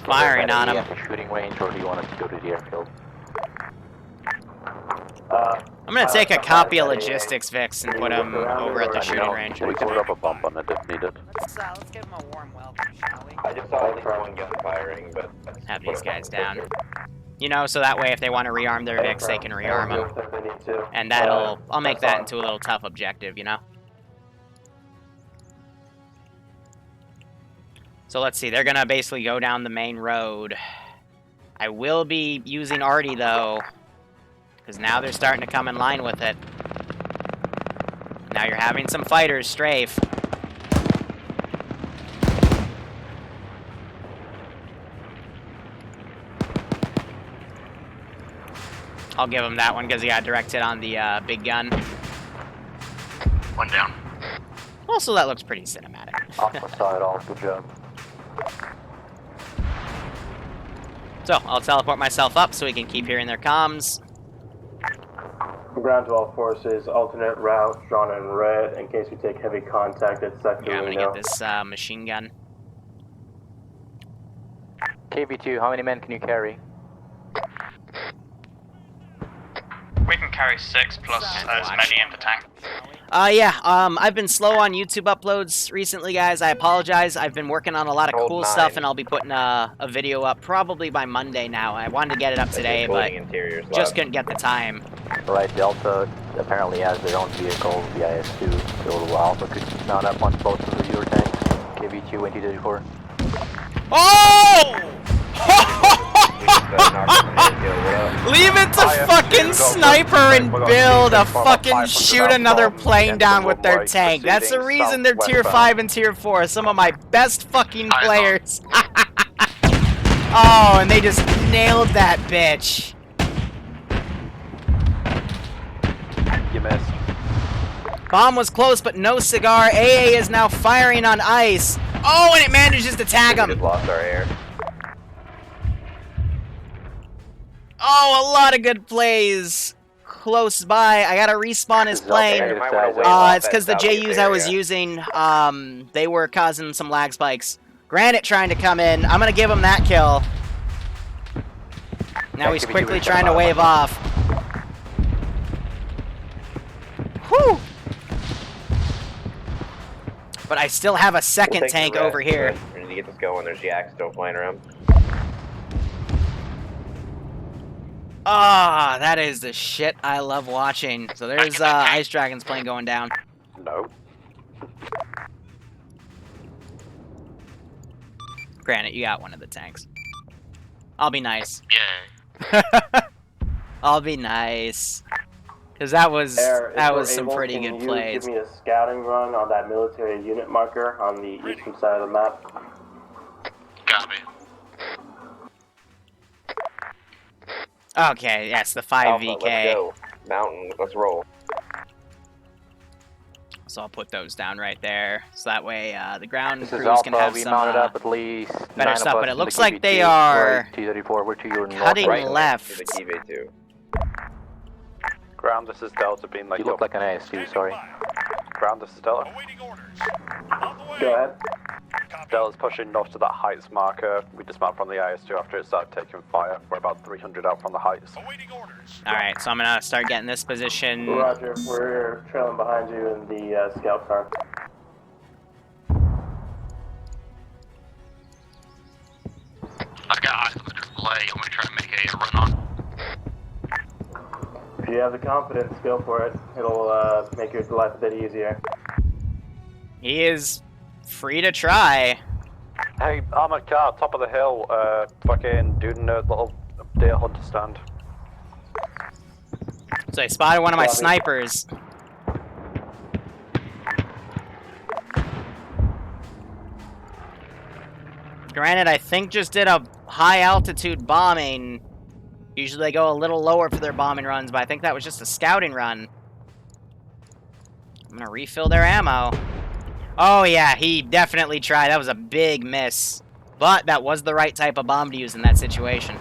firing on them. at the shooting range, or do you want us to go to the airfield? I'm gonna take a copy of logistics Vix and put them over at the shooting range. We can rub a bump on it if needed. Let's give him a warm welcome, shall we? I just saw at least one gun firing, but... Have these guys down. You know, so that way if they want to rearm their Vix, they can rearm them. And that'll... I'll make that into a little tough objective, you know? So let's see, they're gonna basically go down the main road. I will be using Artie, though, because now they're starting to come in line with it. Now you're having some fighters strafe. I'll give him that one because he got directed on the big gun. One down. Also, that looks pretty cinematic. Alpha side, all good job. So, I'll teleport myself up so we can keep hearing their comms. Ground to all forces, alternate route drawn in red in case we take heavy contact at sector. Yeah, I'm gonna get this machine gun. KV2, how many men can you carry? We can carry 6 plus as many in the tank. Yeah, I've been slow on YouTube uploads recently, guys. I apologize. I've been working on a lot of cool stuff, and I'll be putting a video up probably by Monday now. I wanted to get it up today, but just couldn't get the time. Right, Delta apparently has their own vehicle, the IS-2, so Alpha could mount up on both of your tanks, KV2 and T-34. Oh! Leave it to fucking sniper and build a fucking shoot another plane down with their tank. That's the reason they're tier 5 and tier 4. Some of my best fucking players. Oh, and they just nailed that bitch. You missed. Bomb was close, but no cigar. AA is now firing on ice. Oh, and it manages to tag him. We just lost our air. Oh, a lot of good plays close by. I gotta respawn his plane. It's because the JUs I was using, they were causing some lag spikes. Granite trying to come in. I'm gonna give him that kill. Now he's quickly trying to wave off. Whew! But I still have a second tank over here. We need to get this going. There's yaks still flying around. Ah, that is the shit I love watching. So there's Ice Dragon's plane going down. No. Granted, you got one of the tanks. I'll be nice. Yeah. I'll be nice. Cause that was some pretty good plays. Give me a scouting run on that military unit marker on the eastern side of the map. Copy. Okay, yes, the 5VK. Mountain, let's roll. So I'll put those down right there, so that way the ground This crews is Alpha. can have We some mounted up at least better 9 stuff. of us But it in looks the like they KV2. are We're T-34. We're to your cutting north. left. To the KV2. Ground, this is Delta being like... You look like an ASU, sorry. Ground, this is Delta. Go ahead. Delta's pushing north to that heights marker. We dismounted from the IS-2 after it started taking fire. We're about 300 out from the heights. Alright, so I'm gonna start getting this position. Roger, we're trailing behind you in the scout car. I've got eyes on the AAA. I'm gonna try and make a run on. If you have the confidence, go for it. It'll make your life a bit easier. He is free to try. Hey, armored car, top of the hill, fucking doing a little deer hunter stand. So I spotted one of my snipers. Granted, I think just did a high altitude bombing. Usually they go a little lower for their bombing runs, but I think that was just a scouting run. I'm gonna refill their ammo. Oh yeah, he definitely tried. That was a big miss. But that was the right type of bomb to use in that situation.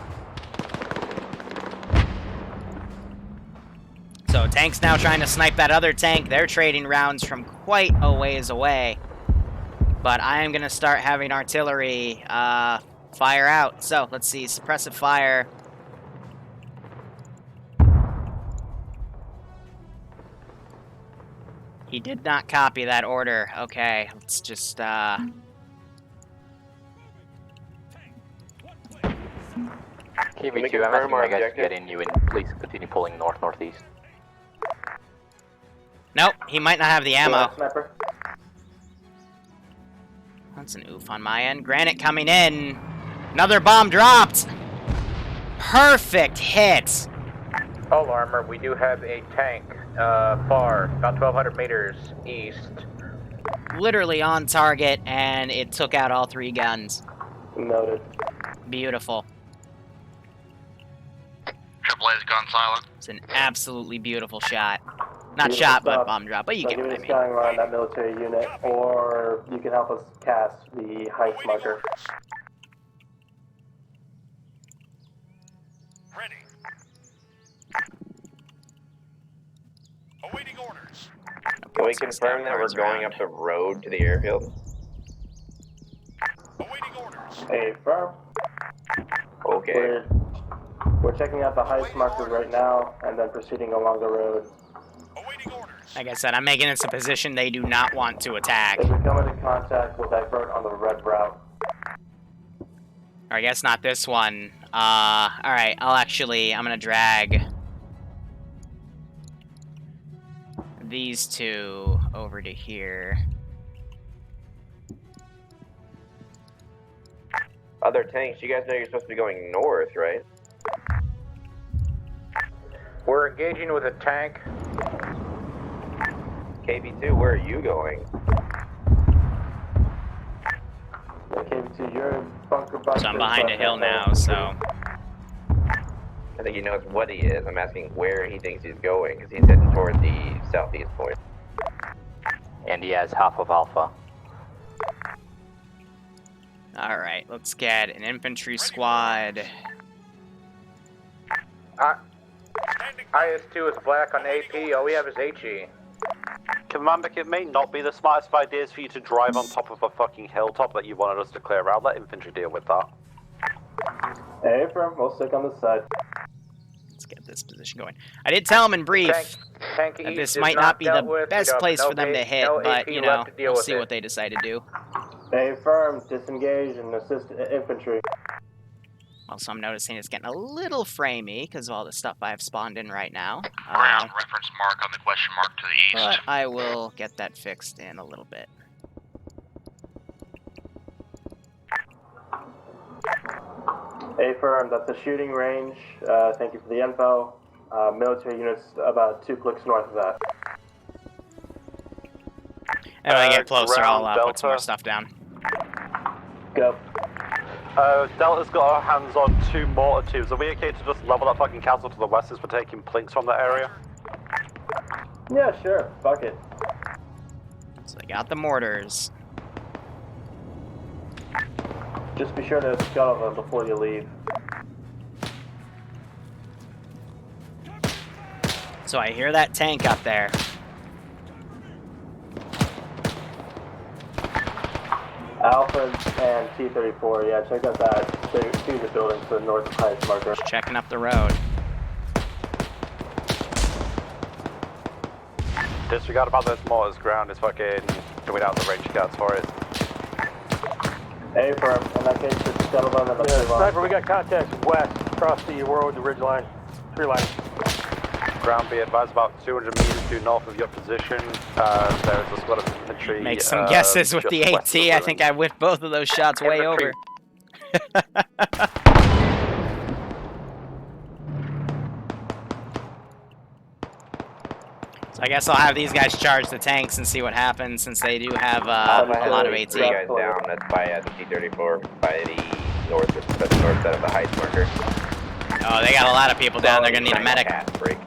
So tank's now trying to snipe that other tank. They're trading rounds from quite a ways away. But I am going to start having artillery fire out. So let's see, suppressive fire. He did not copy that order. Okay, let's just KV2, I'm asking my guys to get in you and please continue pulling north-northeast. Nope, he might not have the ammo. That's an oof on my end. Granite coming in. Another bomb dropped. Perfect hit. All armor, we do have a tank far, about 1,200 meters east. Literally on target, and it took out all 3 guns. Noted. Beautiful. AAA's gone silent. It's an absolutely beautiful shot. Not shot, but bomb drop, but you get what I mean. Scouting around that military unit, or you can help us cast the heights marker. Ready. Awaiting orders. Can we confirm that we're going up the road to the airfield? Awaiting orders. Hey, firm. Okay. We're checking out the heights marker right now, and then proceeding along the road. Like I said, I'm making this a position they do not want to attack. If we come into contact, we'll divert on the red route. Or I guess not this one. Alright, I'm gonna drag these 2 over to here. Other tanks, you guys know you're supposed to be going north, right? We're engaging with a tank. KV2, where are you going? KV2, you're in bunker. So I'm behind a hill now, so... I think he knows what he is. I'm asking where he thinks he's going, because he's heading toward the southeast point. And he has half of Alpha. Alright, let's get an infantry squad. IS-2 is black on AP, all we have is HE. Commander, it may not be the smartest of ideas for you to drive on top of a fucking hilltop that you wanted us to clear out. Let infantry deal with that. Hey, firm, we'll stick on this side. Let's get this position going. I did tell them in brief tank that this might not be the best place for them to hit, but, you know, we'll see what they decide to do. Hey, firm, disengage and assist infantry. Also, I'm noticing it's getting a little framey because of all the stuff I have spawned in right now. Ground reference mark on the question mark to the east. But I will get that fixed in a little bit. Hey, firm, that's a shooting range. Thank you for the info. Military units about 2 clicks north of that. And when I get closer, I'll put Delta. some more stuff down. Go. Delta's got our hands on 2 mortar tubes. Are we okay to just level that fucking castle to the west as we're taking plinks from that area? Yeah, sure. Fuck it. So they got the mortars. Just be sure to scuttle them before you leave. So I hear that tank up there. Alpha and T-34, yeah, check out that. See the building to the north of Heights marker. Just checking up the road. Disregard about those mortars. Ground is fucking doing out the range scouts for it. A firm. In that case, just scuttle them and let's move on. Sniper, we got contacts west across the road, the ridge line. 3 line. Ground, be advised about 200 meters due north of your position. There is a squad of infantry. Make some guesses with the AT. I think I whipped both of those shots way over. So I guess I'll have these guys charge the tanks and see what happens, since they do have a lot of AT. Three guys down. That's by the T-34 by the north side of the Heights marker. Oh, they got a lot of people down. They're gonna need a medic. Break.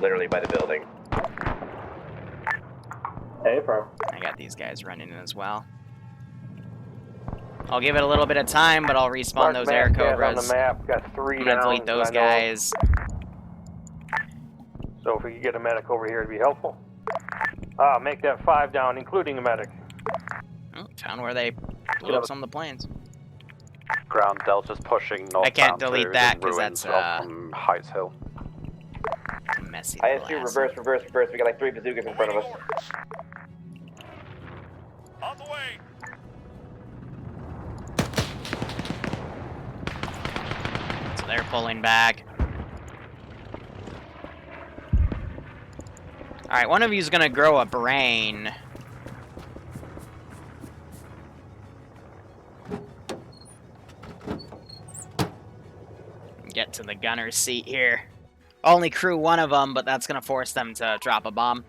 Literally by the building. A firm. I got these guys running in as well. I'll give it a little bit of time, but I'll respawn those air cobras. On the map, got 3 I'm gonna delete those guys. So if we could get a medic over here, it'd be helpful. Make that 5 down, including a medic. Oh, found where they blew up some of the planes. Ground, Delta's pushing north. I can't delete that because that's from Heights Hill. Messy. ISU, reverse. We got like 3 bazookas in front of us. On the way. So they're pulling back. Alright, one of you is gonna grow a brain. Get to the gunner's seat here. Only crew one of them, but that's gonna force them to drop a bomb.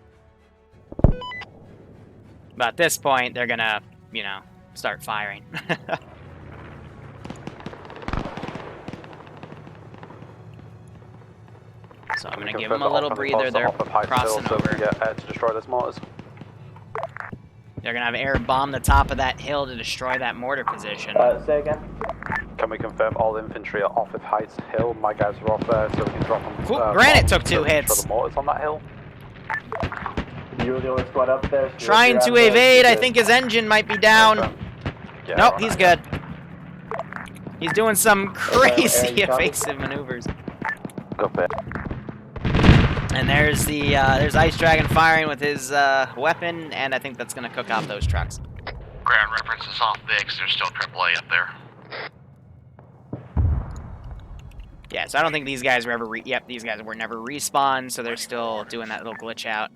But at this point, they're gonna, you know, start firing. So I'm gonna give them a little breather. They're crossing over. To destroy those mortars. They're gonna have air bomb the top of that hill to destroy that mortar position. Say again. Can we confirm all infantry are off of Heights Hill? My guys are off there, so we can drop them. Granite took 2 hits. The mortars on that hill. You're the only squad up there. So trying to evade. I think his engine might be down. Yeah, nope, he's good. He's doing some crazy evasive maneuvers. Go back. And there's the there's Ice Dragon firing with his weapon, and I think that's gonna cook off those trucks. Ground reference is off VIX. There's still AAA up there. Yeah, so I don't think these guys were ever these guys were never respawned, so they're still doing that little glitch out.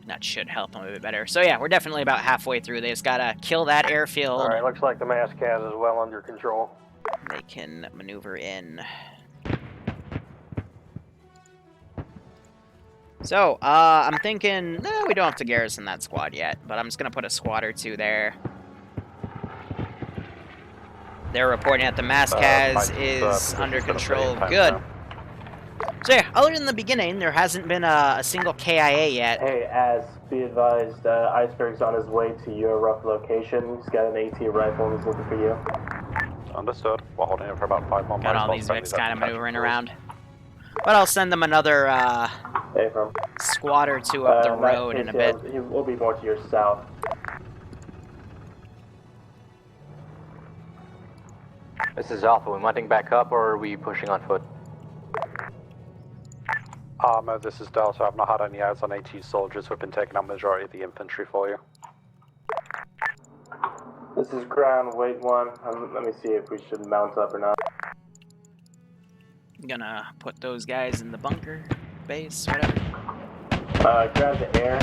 That should help them a bit better. So yeah, we're definitely about halfway through. They just gotta kill that airfield. Alright, looks like the mass cast is well under control. They can maneuver in. So, I'm thinking, we don't have to garrison that squad yet, but I'm just gonna put a squad or 2 there. They're reporting that the Mascaz is under control. Good. So yeah, other than the beginning, there hasn't been a single KIA yet. Hey, be advised, Iceberg's on his way to your rough location. He's got an AT rifle and he's looking for you. Understood. We're holding him for about 5 more minutes. Got all these Vics kind of maneuvering around. But I'll send them another squad or 2 up the road in a bit. He will be more to your south. This is Alpha. We wanting back up, or are we pushing on foot? This is Delta. I've not had any eyes on AT soldiers. We've been taking out majority of the infantry for you. This is ground, wait 1. Let me see if we should mount up or not. I'm gonna put those guys in the bunker base, whatever. Grab the air.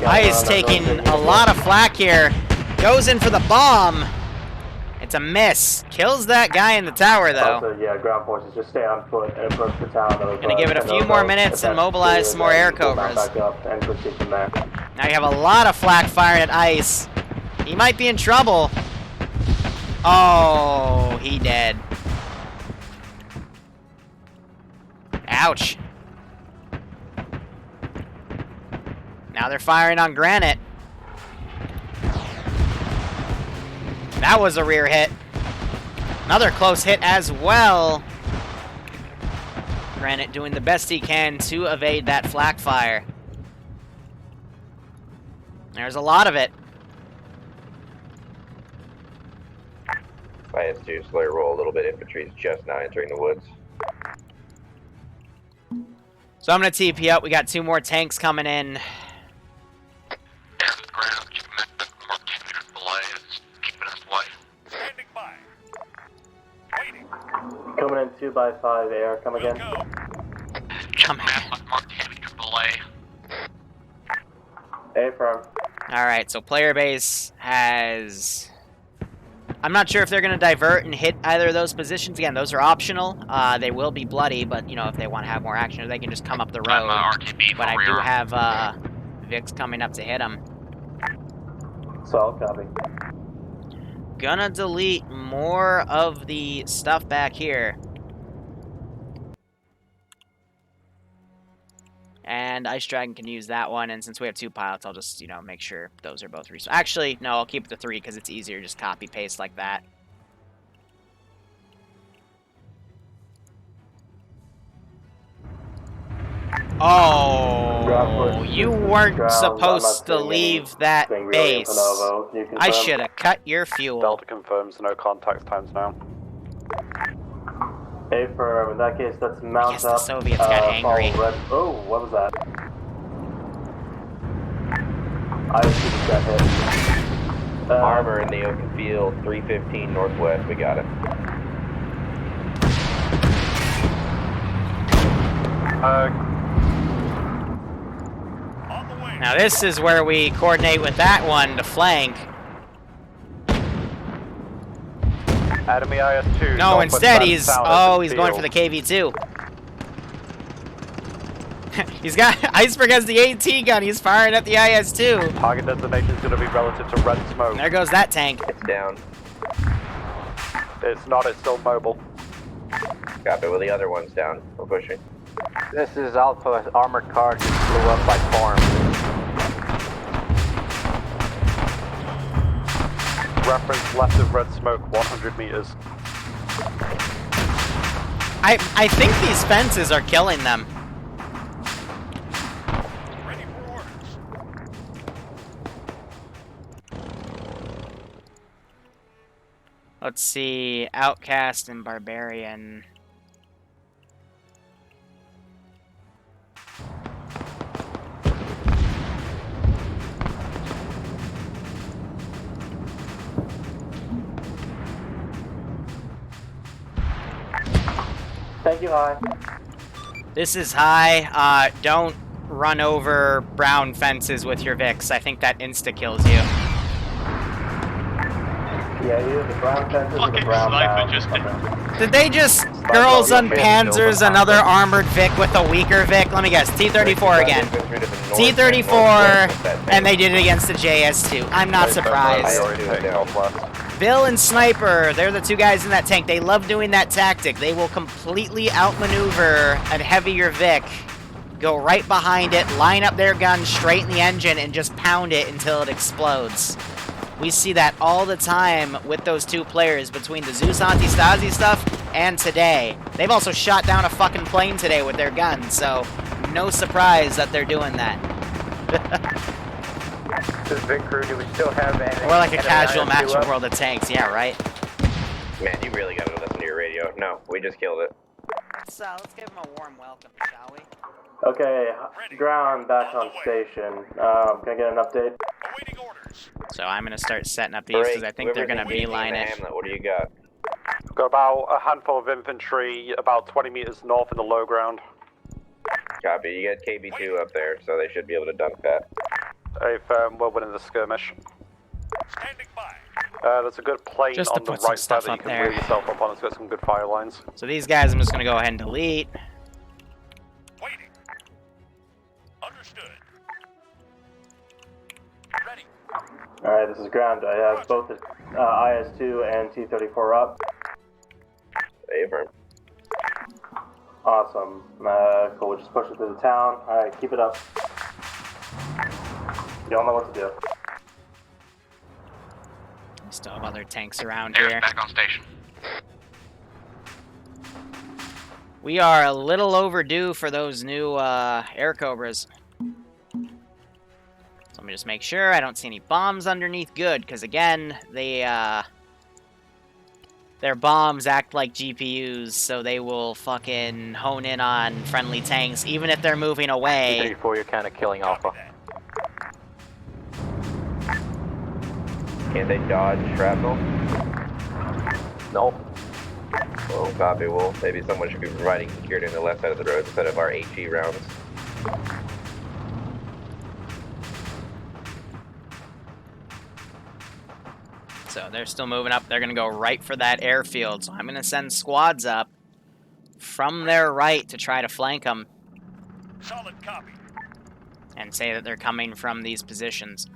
I's taking a lot of flack here. Goes in for the bomb. It's a miss. Kills that guy in the tower, though. Also, yeah, ground forces, just stay on foot and approach the town. Gonna give it a few more minutes and mobilize some more air cobras. Now you have a lot of flak firing at Ice. He might be in trouble. Oh, he dead. Ouch. Now they're firing on Granite. That was a rear hit. Another close hit as well. Granite doing the best he can to evade that flak fire. There's a lot of it. IS-2, Slayer roll a little bit. Infantry's just now entering the woods. So I'm going to TP up. We got 2 more tanks coming in. Coming in 2x5 air, come again. Come in. Affirm. Alright, so player base has... I'm not sure if they're going to divert and hit either of those positions. Again, those are optional. They will be bloody, but, you know, if they want to have more action, they can just come up the road. But I do have Vix coming up to hit them. Solid copy. Gonna delete more of the stuff back here. And Ice Dragon can use that one, and since we have 2 pilots, I'll just, you know, make sure those are both respawned. Actually, no, I'll keep the 3 because it's easier, just copy-paste like that. Oh, you weren't supposed to leave that base. I should have cut your fuel. Delta confirms no contact times now. Affirm. In that case, let's mount I guess up. the Soviets got angry. Oh, what was that? I just got hit. Armor in the open field, 315 northwest. We got it. Now this is where we coordinate with that one to flank. Enemy IS-2. No, instead he's going for the KV-2. He's got Iceberg has the AT gun. He's firing at the IS-2. Target designation is going to be relative to red smoke. There goes that tank. It's down. It's not. It's still mobile. Copy. Well, the other one's down. We're pushing. This is Alpha. Armored car just blew up by form. Reference left of red smoke, 100 meters. I think these fences are killing them. Ready for orders. Let's see, Outcast and Barbarian. Thank you, High. This is High. Don't run over brown fences with your Vix. I think that insta-kills you. Yeah, either the brown fences or the brown bound. Did they just Girls on Panzers another armored Vic with a weaker Vic? Let me guess, T-34 again. T-34, and they did it against the JS2. I'm not surprised. Bill and Sniper, they're the 2 guys in that tank. They love doing that tactic. They will completely outmaneuver a heavier Vic, go right behind it, line up their gun straight in the engine, and just pound it until it explodes. We see that all the time with those 2 players between the Zeus Anti-Stasi stuff and today. They've also shot down a fucking plane today with their guns, so no surprise that they're doing that. This is Vic Crew. Do we still have any? Or like a casual match of World of Tanks, yeah, right? Man, you really gotta listen to your radio. No, we just killed it. So let's give them a warm welcome, shall we? Okay, ground back on station. Can I get an update? Awaiting orders. So I'm gonna start setting up these because I think they're gonna beeline it. Hamlet, what do you got? Got about a handful of infantry, about 20 meters north in the low ground. Copy. You got KB2 up there, so they should be able to dunk that. If we're winning the skirmish. Standing by. There's a good plane Just to on the put some right side stuff that you up can there. rear yourself up on. It's got some good fire lines. So these guys I'm just gonna go ahead and delete. Waiting. Understood. Ready. Alright, this is ground. I have both the IS-2 and T-34 up. Affirm. Awesome. Cool, we'll just push it through the town. Alright, keep it up. Y'all know what to do. We still have other tanks around Air's here. back on station. We are a little overdue for those new air cobras. So let me just make sure I don't see any bombs underneath. Good, because again, they their bombs act like GPUs, so they will fucking hone in on friendly tanks, even if they're moving away. 34, you're kind of killing Alpha. Can't they dodge shrapnel? No. Oh, copy. Well, maybe someone should be providing security on the left side of the road instead of our HE rounds. So they're still moving up. They're going to go right for that airfield. So I'm going to send squads up from their right to try to flank them. Solid copy. And say that they're coming from these positions.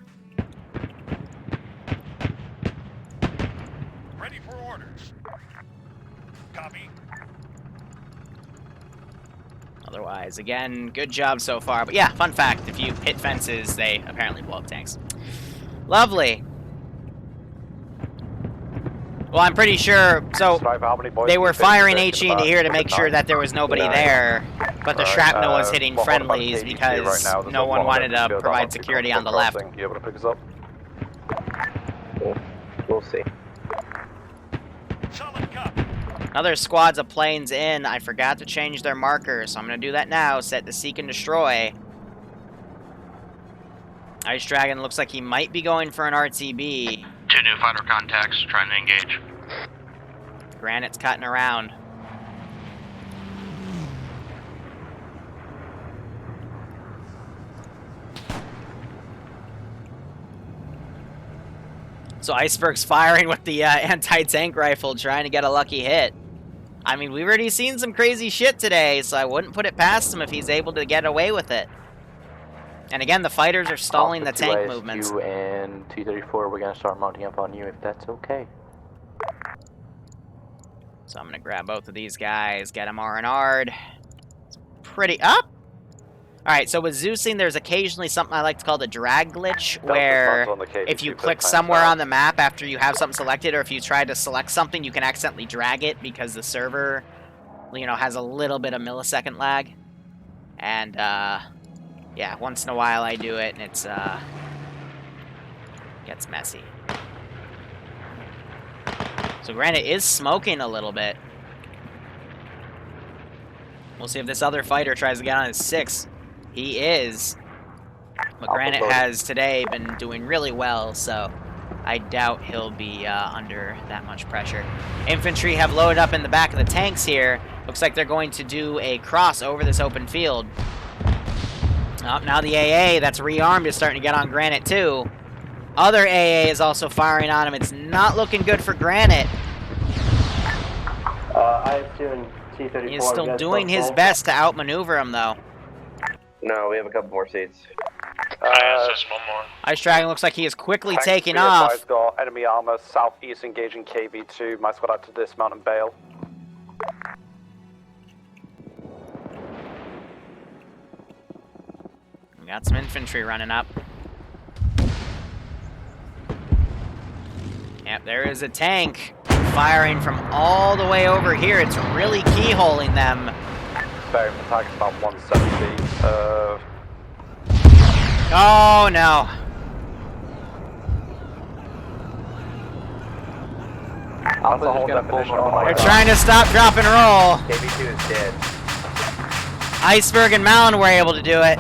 Ready for orders. Copy. Otherwise, again, good job so far. But yeah, fun fact, if you hit fences, they apparently blow up tanks. Lovely. Well, I'm pretty sure, so they were firing HE into here to make sure that there was nobody there, but the shrapnel was hitting friendlies because no one wanted to provide security on the left. You able to pick us up? We'll see. Another squads of planes in. I forgot to change their markers, so I'm going to do that now. Set to seek and destroy. Ice Dragon looks like he might be going for an RTB. 2 new fighter contacts trying to engage. Granite's cutting around. So Iceberg's firing with the anti-tank rifle, trying to get a lucky hit. I mean, we've already seen some crazy shit today, so I wouldn't put it past him if he's able to get away with it. And again, the fighters are stalling the tank movements. You and T-34, we're gonna start mounting up on you if that's okay. So I'm gonna grab both of these guys, get them R&R'd. It's pretty up. All right, so with Zeusing, there's occasionally something I like to call the drag glitch, where if you click somewhere on the map after you have something selected, or if you try to select something, you can accidentally drag it because the server, you know, has a little bit of millisecond lag. And yeah, once in a while I do it, and it's gets messy. So Granite is smoking a little bit. We'll see if this other fighter tries to get on his 6. He is. But Granite has today been doing really well, so I doubt he'll be under that much pressure. Infantry have loaded up in the back of the tanks here. Looks like they're going to do a cross over this open field. Oh, now the AA that's rearmed is starting to get on Granite too. Other AA is also firing on him. It's not looking good for Granite. IS-2 and T-34. He is still doing his best to outmaneuver him, though. No, we have a couple more seats. Just one more. Ice Dragon looks like he is quickly taking off. I've got enemy armor southeast engaging KV-2. My squad out to dismount and bail. We got some infantry running up. Yep, there is a tank firing from all the way over here. It's really keyholing them. Bearing the target's about 170. Oh no. They're trying to stop, drop, and roll. KV-2 is dead. Iceberg and Malin were able to do it.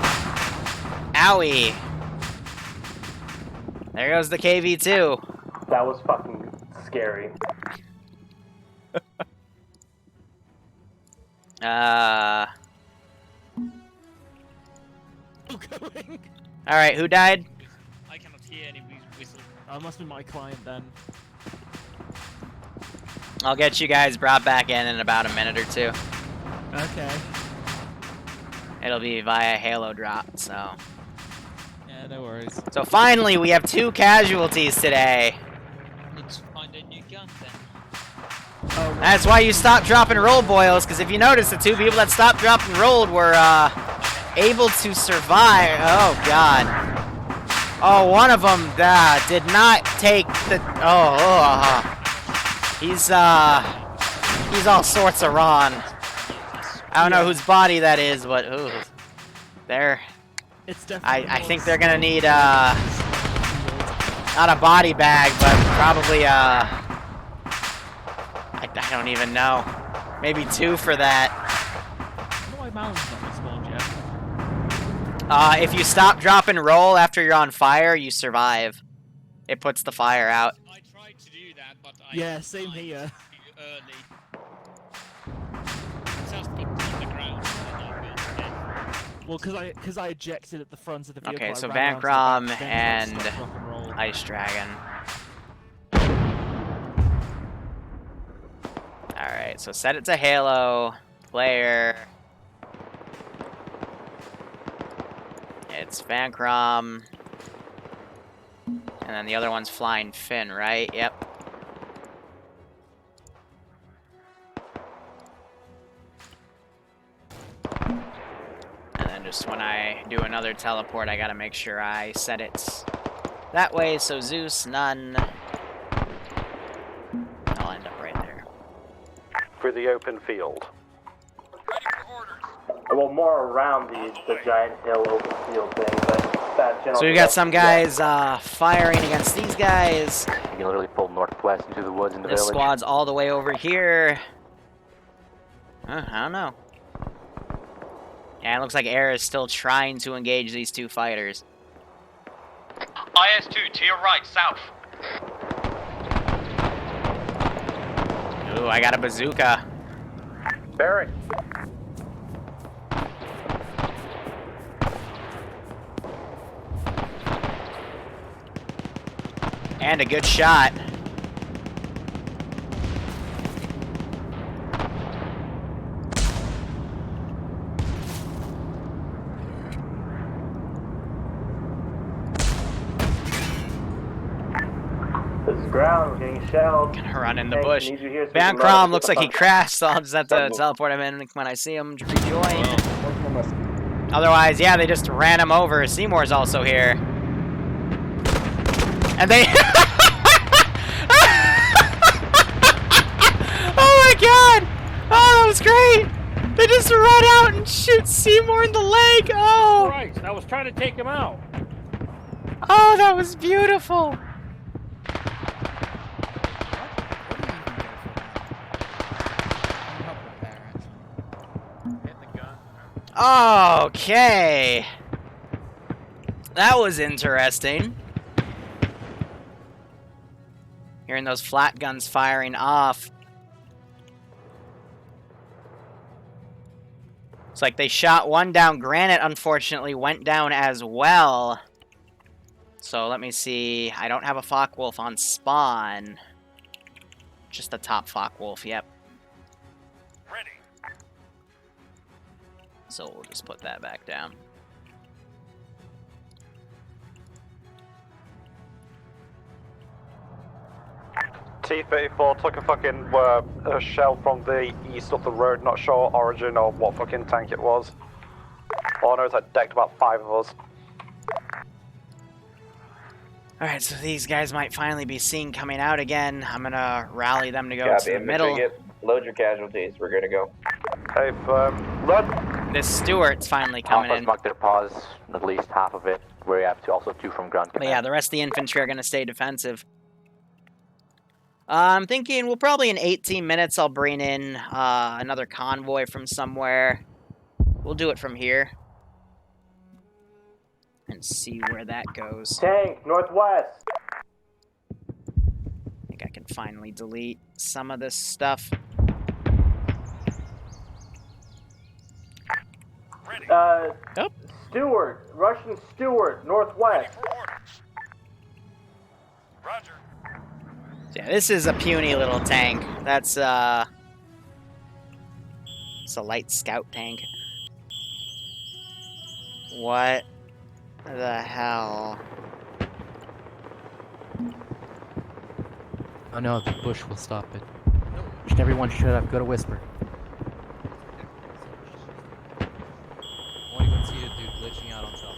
Owie. There goes the KV-2. That was fucking scary. Alright, who died? I cannot hear any whistle. Must be my client then. I'll get you guys brought back in about a minute or two. Okay. It'll be via Halo drop, so. Yeah, no worries. So finally, we have 2 casualties today. Let's find a new gun then. Oh, That's why you stopped, drop, and roll, boils, because if you notice, the two people that stopped, dropped, and rolled were able to survive. Oh, God. Oh, one of them did not take the... He's all sorts of wrong. I don't know whose body that is, but ooh, they're... I think they're gonna need not a body bag, but probably I don't even know. Maybe 2 for that. If you stop, drop, and roll after you're on fire, you survive. It puts the fire out. I tried to do that, but yeah, same here. Early. Just got on the ground. Well, because I ejected at the front of the vehicle. Okay, so Vankrom and Ice Dragon. Alright, so set it to Halo. Player. It's Vankrom. And then the other one's Flying Finn, right? Yep. And then just when I do another teleport, I gotta make sure I set it that way, so Zeus, none. I'll end up right there. For the open field. Well, more around the giant hill open field thing, but that general... So we got some guys firing against these guys. You can literally pull northwest into the woods in the This village. squad's all the way over here. I don't know. Yeah, it looks like Air is still trying to engage these two fighters. IS-2, to your right, south. Ooh, I got a bazooka. Barry. And a good shot. This ground getting shelled. Gonna run in the bush. Bankrom Bankrom looks like he crashed, so I'll just have to teleport him in when I see him to rejoin. Otherwise, yeah, they just ran him over. Seymour's also here. And they... Oh my god! Oh, that was great! They just run out and shoot Seymour in the leg! Oh! Christ, I was trying to take him out. Oh, that was beautiful! Okay. That was interesting. Hearing those flat guns firing off. It's like they shot one down. Granite, unfortunately, went down as well. So let me see. I don't have a Focke-Wulf on spawn. Just the top Focke-Wulf, yep. Ready. So we'll just put that back down. T-34 took a fucking a shell from the east of the road, not sure origin or what fucking tank it was. All I know is I decked about 5 of us. Alright, so these guys might finally be seen coming out again. I'm gonna rally them to go to the middle. Load your casualties, we're good to go. Hey, load. This Stewart's finally coming in. Mark their pause, at least half of it, where you have to also 2 from ground command. But yeah, the rest of the infantry are gonna stay defensive. I'm thinking we'll probably in 18 minutes I'll bring in another convoy from somewhere. We'll do it from here. And see where that goes. Tank, northwest. I think I can finally delete some of this stuff. Stewart, Russian Stewart, northwest. Roger. Yeah, this is a puny little tank. That's, it's a light scout tank. What the hell? Oh no, the bush will stop it. Should everyone shut up? Go to whisper. I want to go see a dude glitching out on top.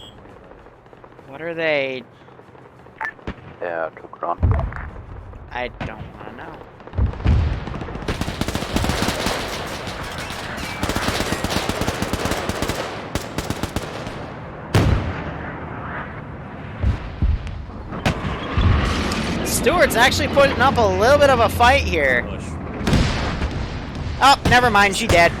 What are they? Yeah, took run. I don't want to know. Stewart's actually putting up a little bit of a fight here. Oh, never mind, she dead.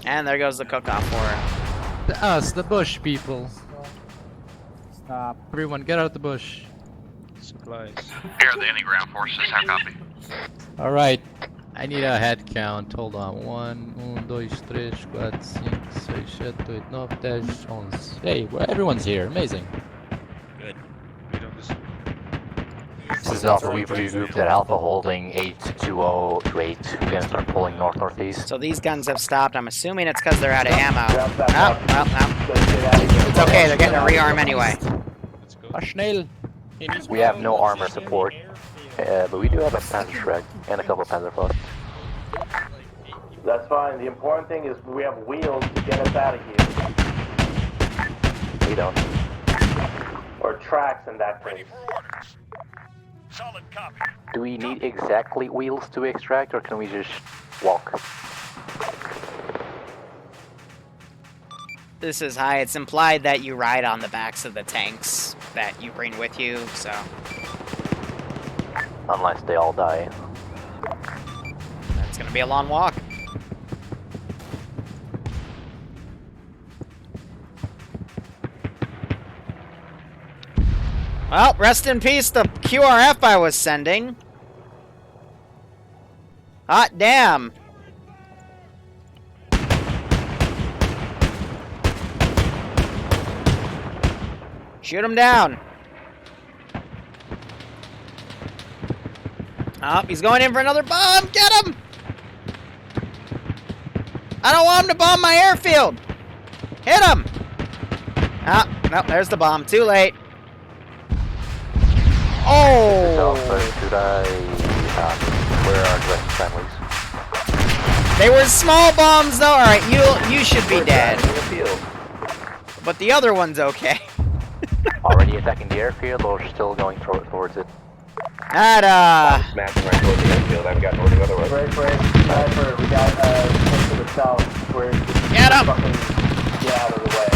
And there goes the cook-off for her. Us, the bush people. Stop. Everyone, get out the bush. Supplies. Here are the any-ground forces. How copy? Alright. I need a head count. Hold on. 1, 2, 3, 4, 5, 6, 7, 8, 9, 10, 11. Hey, everyone's here. Amazing. Good. This is Alpha. We've regrouped at Alpha holding 820 to 8. We're gonna start pulling north-northeast. So these guns have stopped. I'm assuming it's because they're out of ammo. Oh, well, no. It's okay, they're getting a rearm anyway. Schnell. We have no armor support, but we do have a Panzerschreck and a couple of Panzerfaust. That's fine. The important thing is we have wheels to get us out of here. We don't. Or tracks in that case. Solid copy. Do we need exactly wheels to extract, or can we just walk? This is high. It's implied that you ride on the backs of the tanks that you bring with you, so... Unless they all die. That's gonna be a long walk. Well, rest in peace, the QRF I was sending. Hot damn. Shoot him down. Oh, he's going in for another bomb. Get him! I don't want him to bomb my airfield. Hit him! Ah, no, there's the bomb. Too late. Oh! Where are the rest of the families? They were small bombs, though. All right, you should be dead. But the other one's okay. Already attacking the airfield, or still going towards it? I'm smashing right towards the airfield. I've got nothing otherwise. Break, sniper. We got to the south. Where get him! Get out of the way.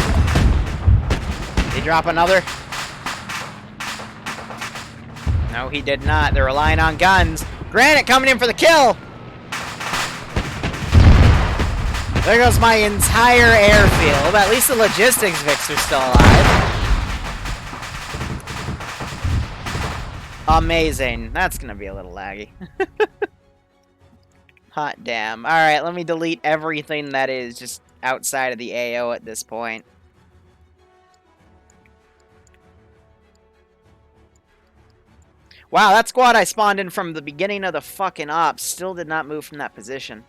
Did he drop another? No, he did not. They're relying on guns. Granite coming in for the kill. There goes my entire airfield. At least the logistics Vics are still alive. Amazing. That's gonna be a little laggy. Hot damn. Alright, let me delete everything that is just outside of the AO at this point. Wow, that squad I spawned in from the beginning of the fucking ops still did not move from that position.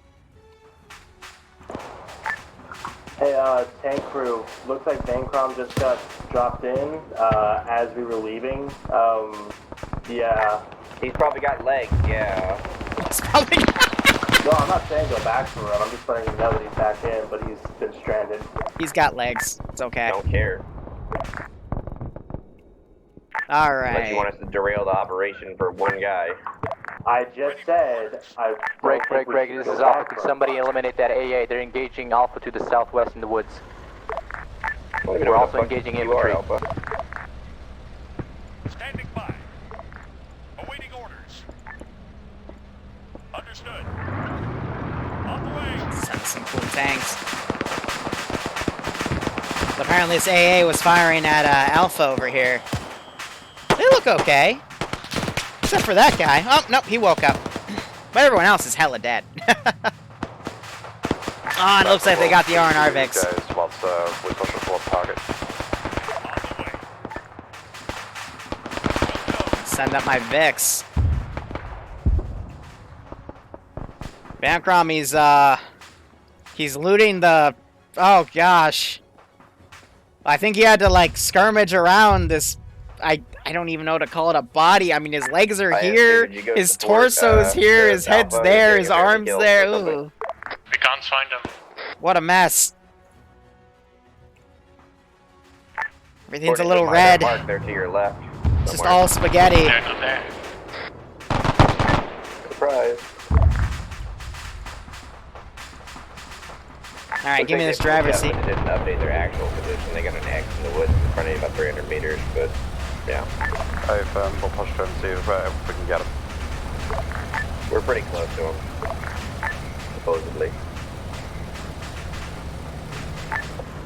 Hey, tank crew. Looks like Bancrom just got dropped in as we were leaving. Yeah. He's probably got legs, yeah. He's probably No, I'm not saying go back for him. I'm just letting him know that he's back in, but he's been stranded. He's got legs. It's okay. Don't care. Alright. Unless you want us to derail the operation for one guy. I just said I... Break, this is Alpha. Could somebody eliminate that AA? They're engaging Alpha to the southwest in the woods. We're also engaging infantry. Standing by. Awaiting orders. Understood. On the way. Send some cool tanks. So apparently this AA was firing at Alpha over here. They look okay. Except for that guy. Oh, nope, he woke up. But everyone else is hella dead. Oh, it looks like they got the R&R Vix. Send up my Vix. Bancrom, he's looting the... Oh, gosh. I think he had to, like, skirmish around this I don't even know how to call it a body. I mean, his legs are IS2, here, did you go his support, torso's here, the his head's Alpha there, getting his a barely arms kill there. or something? Ooh, We can't find him. what a mess. Everything's a According little to my red. mark there to your left. It's just somewhere. all spaghetti. They're not there. Surprise. Alright, give me this driver's seat. They didn't update their actual position. They got an X in the woods in front of you about 300 meters, but yeah. We'll push through and see if we can get him. We're pretty close to them, supposedly.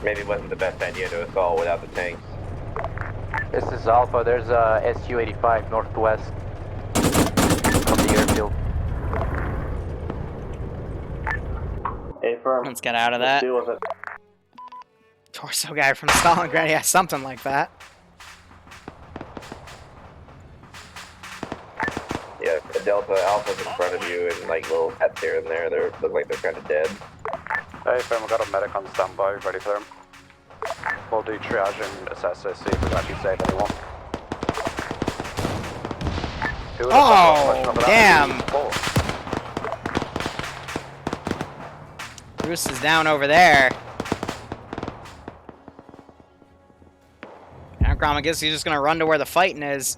Maybe it wasn't the best idea to assault without the tanks. This is Alpha. There's a SU-85 northwest from the airfield. A-firm. Let's get out of that. Deal with it. Torso guy from Stalingrad, yeah, something like that. Yeah, the Delta Alpha's in front of you and like little pets here and there. They look like they're kind of dead. Hey, fam, we got a medic on standby, ready for him. We'll do triage and assess this, see if we've actually saved anyone. Who would have got a question over that? Damn. Bruce is down over there. Amcrom, I guess he's just gonna run to where the fighting is.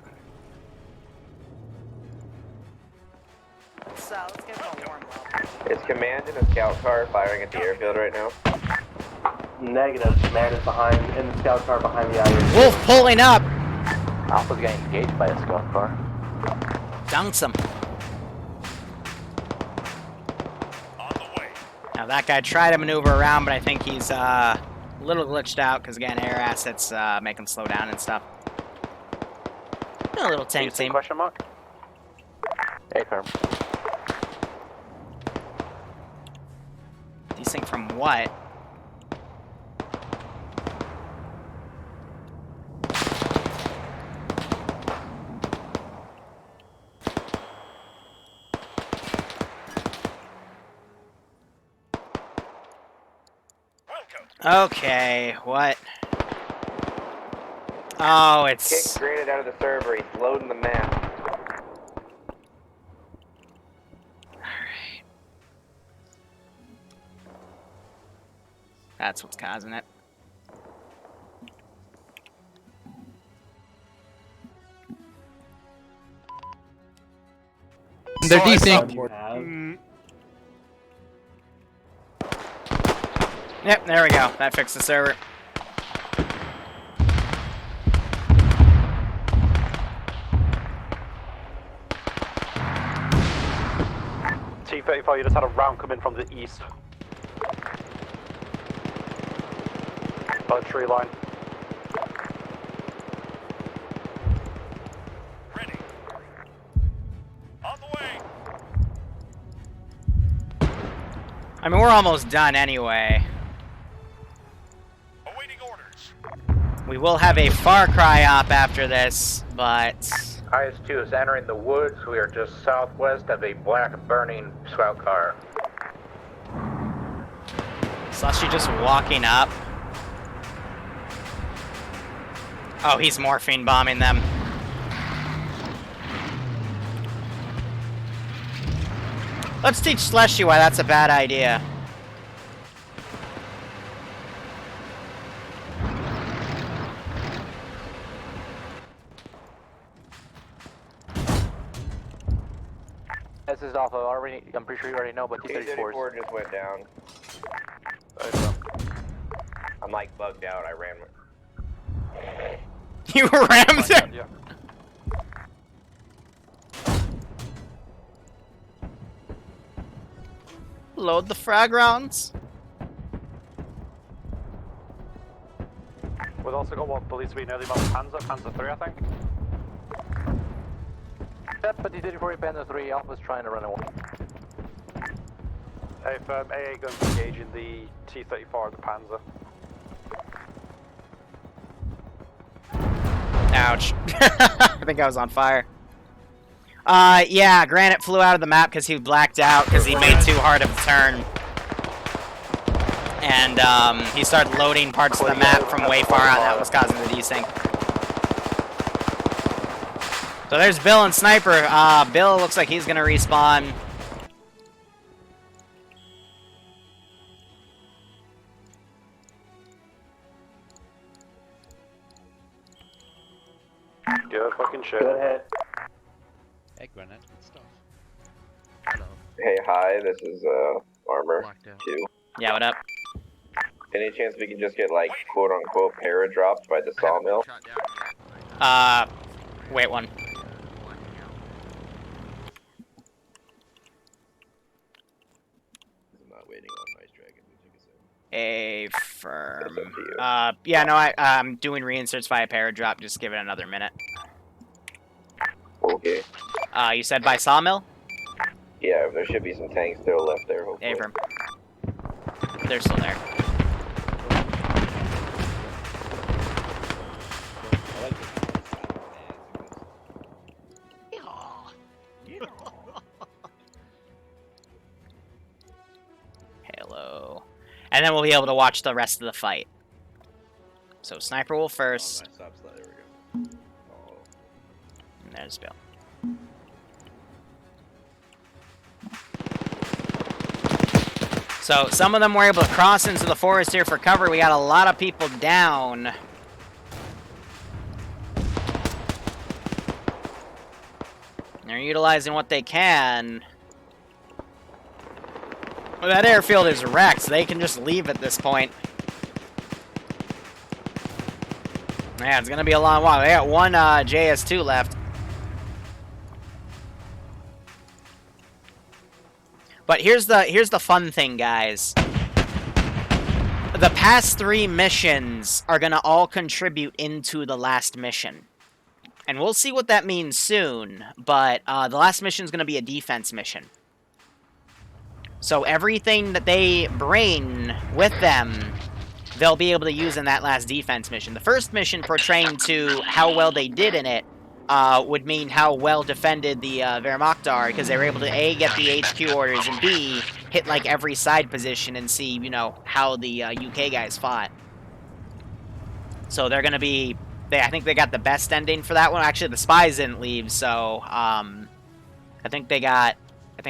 So, let's get a warm up. Is Command in a scout car firing at the airfield right now? Negative. Command is behind, in the scout car behind the IS. Wolf pulling up. Alpha's getting engaged by a scout car. Dunks him. Now that guy tried to maneuver around, but I think he's a little glitched out because again, air assets make him slow down and stuff. A little tank team. Question mark? A-firm. Desync from what? Okay, what? Oh, it's... Kick granted out of the server, he's loading the map. Alright. That's what's causing it. They're desync. Yep, there we go. That fixed the server. T-35, you just had a round come in from the east. By the tree line. Ready. On the way. I mean, we're almost done anyway. Awaiting orders. We will have a Far Cry op after this, but... IS-2 is entering the woods. We are just southwest of a black burning scout car. Slushy just walking up. Oh, he's morphine bombing them. Let's teach Slushy why that's a bad idea. This is Alpha. Already, I'm pretty sure you already know, but T-34 just went down. I'm like bugged out, I ran. You rammed it? Yeah. Load the frag rounds. We've also got what believes to be nearly about Panzer 3, I think. Yep, but T-34 Panzer 3, Alpha's trying to run away. Hey, if AA going to engage in the T-34, the Panzer. Ouch. I think I was on fire. Yeah, Granite flew out of the map because he blacked out because he made too hard of a turn. And he started loading parts of the map from way far on. That was causing the desync. So there's Bill and Sniper. Bill looks like he's gonna respawn. Give a fucking shit. Go ahead. Egg grenade, good stuff. Hey, hi, this is Armor 2. Yeah, what up? Any chance we can just get, like, quote-unquote para-dropped by the sawmill? Wait one. I'm not waiting on Ice Dragon to take us in. A firm. Yeah, no, I'm doing reinserts via paradrop. Just give it another minute. Okay. You said by sawmill? Yeah, there should be some tanks still left there, hopefully. A firm. They're still there. Halo. And then we'll be able to watch the rest of the fight. So Sniper will first. There we go. And there's Bill. So some of them were able to cross into the forest here for cover. We got a lot of people down. They're utilizing what they can. Well, that airfield is wrecked, so they can just leave at this point. Yeah, it's gonna be a long walk. They got one JS2 left. But here's the fun thing, guys. The past 3 missions are gonna all contribute into the last mission. And we'll see what that means soon, but the last mission is gonna be a defense mission. So everything that they bring with them, they'll be able to use in that last defense mission. The first mission pertaining to how well they did in it would mean how well defended the Wehrmacht are, because they were able to A, get the HQ orders, and B, hit like every side position and see, you know, how the UK guys fought. So they're gonna be, I think they got the best ending for that one. Actually, the spies didn't leave, so I think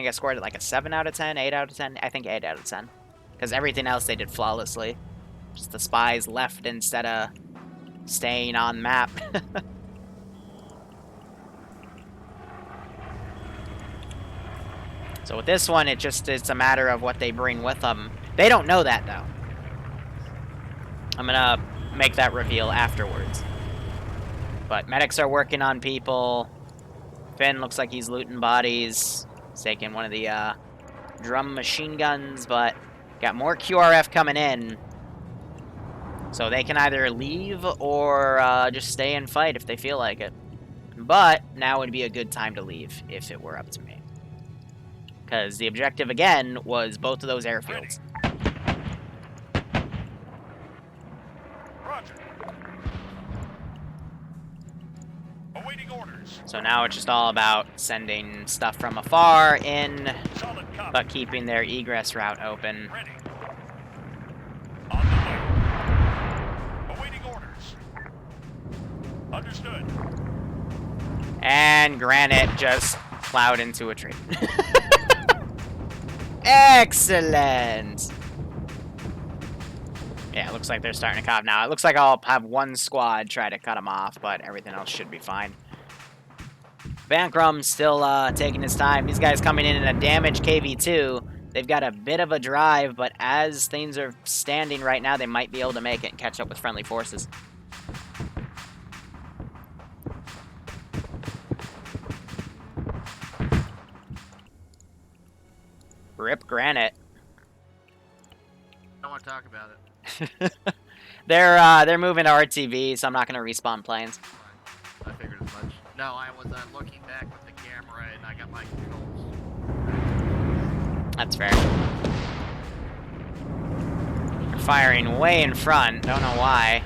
I scored it like a 7 out of 10, 8 out of 10. I think 8 out of 10, because everything else they did flawlessly. Just the spies left instead of staying on map. So with this one, it's a matter of what they bring with them. They don't know that, though. I'm gonna make that reveal afterwards. But medics are working on people. Finn looks like he's looting bodies. He's taking one of the drum machine guns, but got more QRF coming in. So they can either leave or just stay and fight if they feel like it. But now would be a good time to leave if it were up to me. Because the objective, again, was both of those airfields. Roger. Awaiting orders. So now it's just all about sending stuff from afar in, but keeping their egress route open. Ready. On the way. Awaiting orders. Understood. And Granite just plowed into a tree. Excellent! Yeah, it looks like they're starting to cut off now. It looks like I'll have one squad try to cut them off, but everything else should be fine. Bankrum's still taking his time. These guys coming in a damaged KV-2. They've got a bit of a drive, but as things are standing right now, they might be able to make it and catch up with friendly forces. Rip Granite. I don't want to talk about it. They're moving to RTV, so I'm not gonna respawn planes. I figured as much. No, I was looking back with the camera and I got my controls. That's fair. They're firing way in front. Don't know why.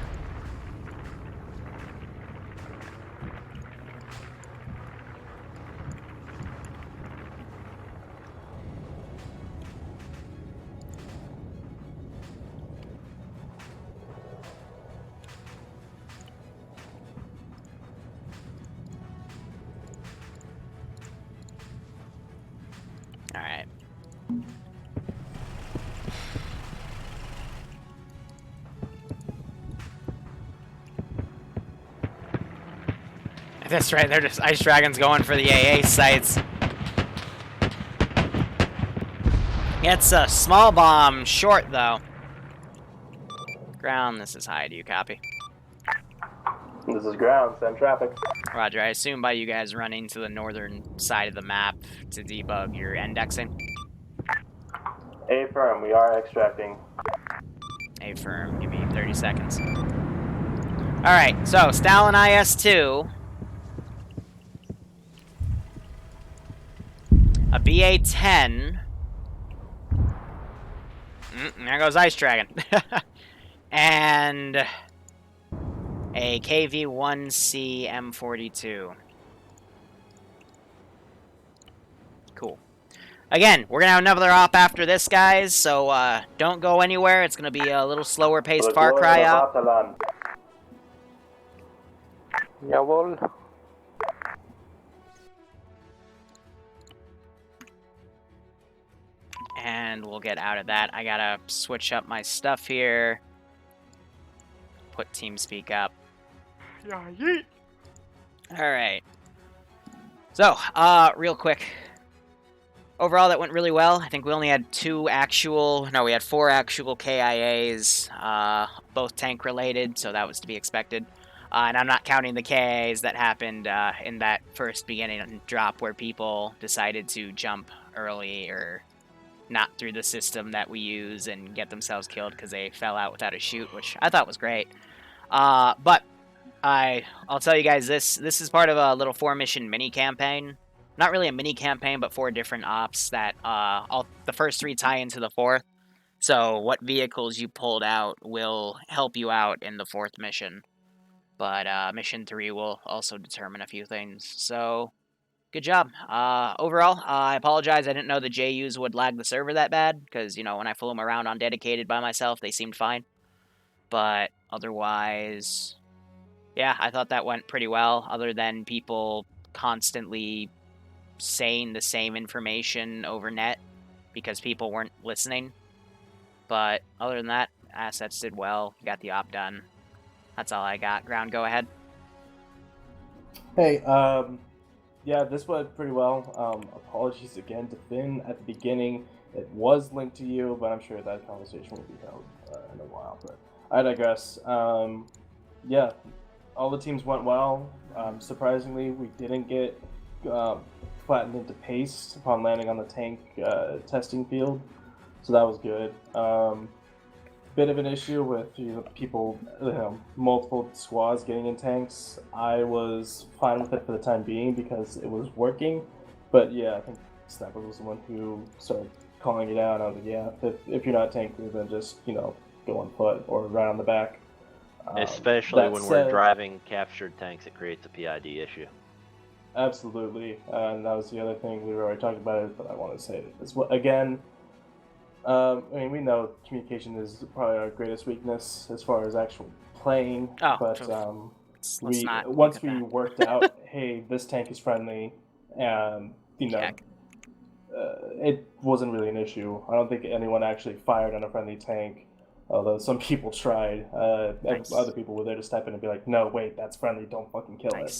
That's right, they're just Ice Dragons going for the AA sites. Gets a small bomb short, though. Ground, this is high. Do you copy? This is ground, send traffic. Roger, I assume by you guys running to the northern side of the map to debug, you're indexing? A firm, we are extracting. A firm, give me 30 seconds. Alright, so Stalin IS-2. A BA-10. There goes Ice Dragon. And a KV-1C M42. Cool. Again, we're gonna have another op after this, guys, so don't go anywhere. It's gonna be a little slower paced Far Cry out. Jawohl. And we'll get out of that. I gotta switch up my stuff here. Put TeamSpeak up. Yeah, yeet. Alright. So, real quick. Overall, that went really well. I think we only had we had 4 actual KIAs, both tank related, so that was to be expected. And I'm not counting the KIAs that happened in that first beginning drop where people decided to jump early or not through the system that we use and get themselves killed because they fell out without a shoot, which I thought was great. But I'll tell you guys this is part of a little 4-mission mini-campaign. Not really a mini-campaign, but 4 different ops that the first 3 tie into the 4th. So what vehicles you pulled out will help you out in the 4th mission. But mission 3 will also determine a few things. So, good job. Overall, I apologize. I didn't know the JUs would lag the server that bad. Because, you know, when I flew them around on dedicated by myself, they seemed fine. But otherwise, yeah, I thought that went pretty well. Other than people constantly saying the same information over net because people weren't listening. But other than that, assets did well. Got the op done. That's all I got. Ground, go ahead. Hey, yeah, this went pretty well. Apologies again to Finn at the beginning. It was linked to you, but I'm sure that conversation will be held in a while. But I digress. Yeah, all the teams went well. Surprisingly, we didn't get flattened into pace upon landing on the tank testing field, so that was good. Bit of an issue with people, multiple squads getting in tanks. I was fine with it for the time being because it was working, but yeah, I think Snapper was the one who started calling it out. I was like, yeah, if you're not tank crew, then just go on foot or ride on the back. Especially when we're driving captured tanks, it creates a PID issue. Absolutely, and that was the other thing we were already talking about it, but I want to say it as well again. I mean, we know communication is probably our greatest weakness as far as actual playing, but once we worked out, hey, this tank is friendly, and it wasn't really an issue. I don't think anyone actually fired on a friendly tank, although some people tried. Other people were there to step in and be like, no, wait, that's friendly, don't fucking kill it.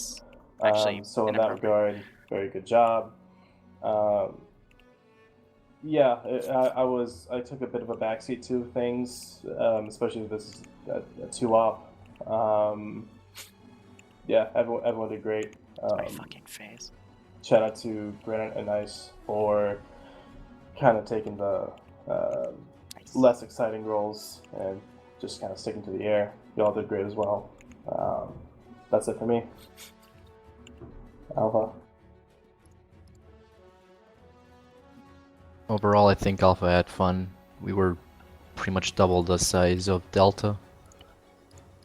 So in that regard, very good job. Yeah, I took a bit of a backseat to things, especially this is a 2-op. Yeah, everyone did great. My fucking face. Shout out to Granite and Ice for kind of taking the less exciting roles and just kind of sticking to the air. Y'all did great as well. That's it for me. Alpha. Overall, I think Alpha had fun. We were pretty much double the size of Delta.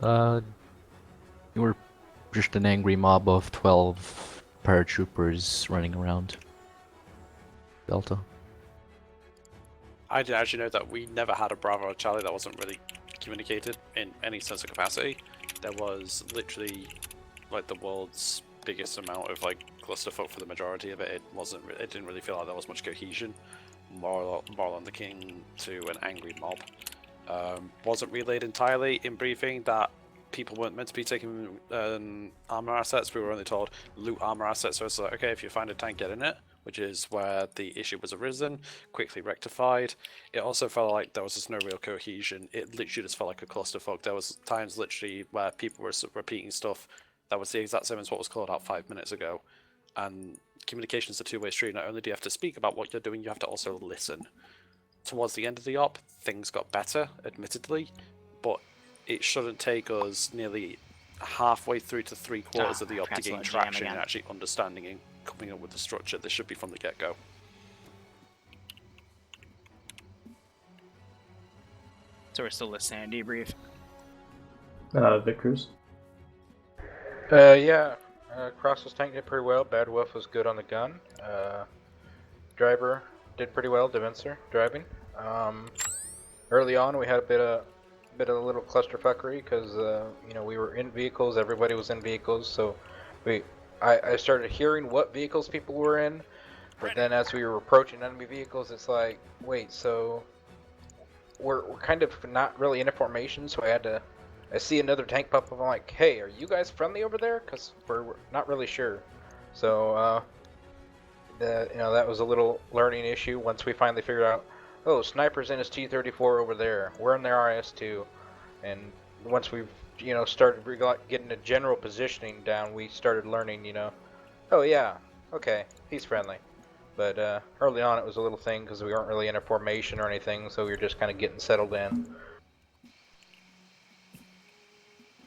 We were just an angry mob of 12 paratroopers running around Delta. I didn't actually know that we never had a Bravo or Charlie that wasn't really communicated in any sense of capacity. There was literally like the world's biggest amount of like clusterfuck for the majority of it. It didn't really feel like there was much cohesion. More on the king to an angry mob. Wasn't relayed entirely in briefing that people weren't meant to be taking armor assets. We were only told loot armor assets. So it's like, okay, if you find a tank, get in it, which is where the issue was arisen, quickly rectified. It also felt like there was just no real cohesion. It literally just felt like a clusterfuck. There was times literally where people were repeating stuff that was the exact same as what was called out 5 minutes ago. And communication is a two-way street. Not only do you have to speak about what you're doing, you have to also listen. Towards the end of the op, things got better, admittedly, but it shouldn't take us nearly halfway through to 3/4 of the op to gain traction and actually understanding and coming up with the structure. This should be from the get-go. So we're still listening to debrief. Vic Cruz. Yeah. Cross's tank did pretty well. Bad Wolf was good on the gun. Driver did pretty well. Devincer driving. Early on, we had a bit of a little clusterfuckery because you know, we were in vehicles. Everybody was in vehicles, so I started hearing what vehicles people were in, but then as we were approaching enemy vehicles, it's like, wait, so we're kind of not really in a formation. So I see another tank pop up. I'm like, hey, are you guys friendly over there? Because we're not really sure. So that was a little learning issue once we finally figured out, oh, Sniper's in his T-34 over there. We're in their RS2. And once we've, started getting a general positioning down, we started learning, oh yeah, okay, he's friendly. But early on it was a little thing because we weren't really in a formation or anything, so we were just kind of getting settled in.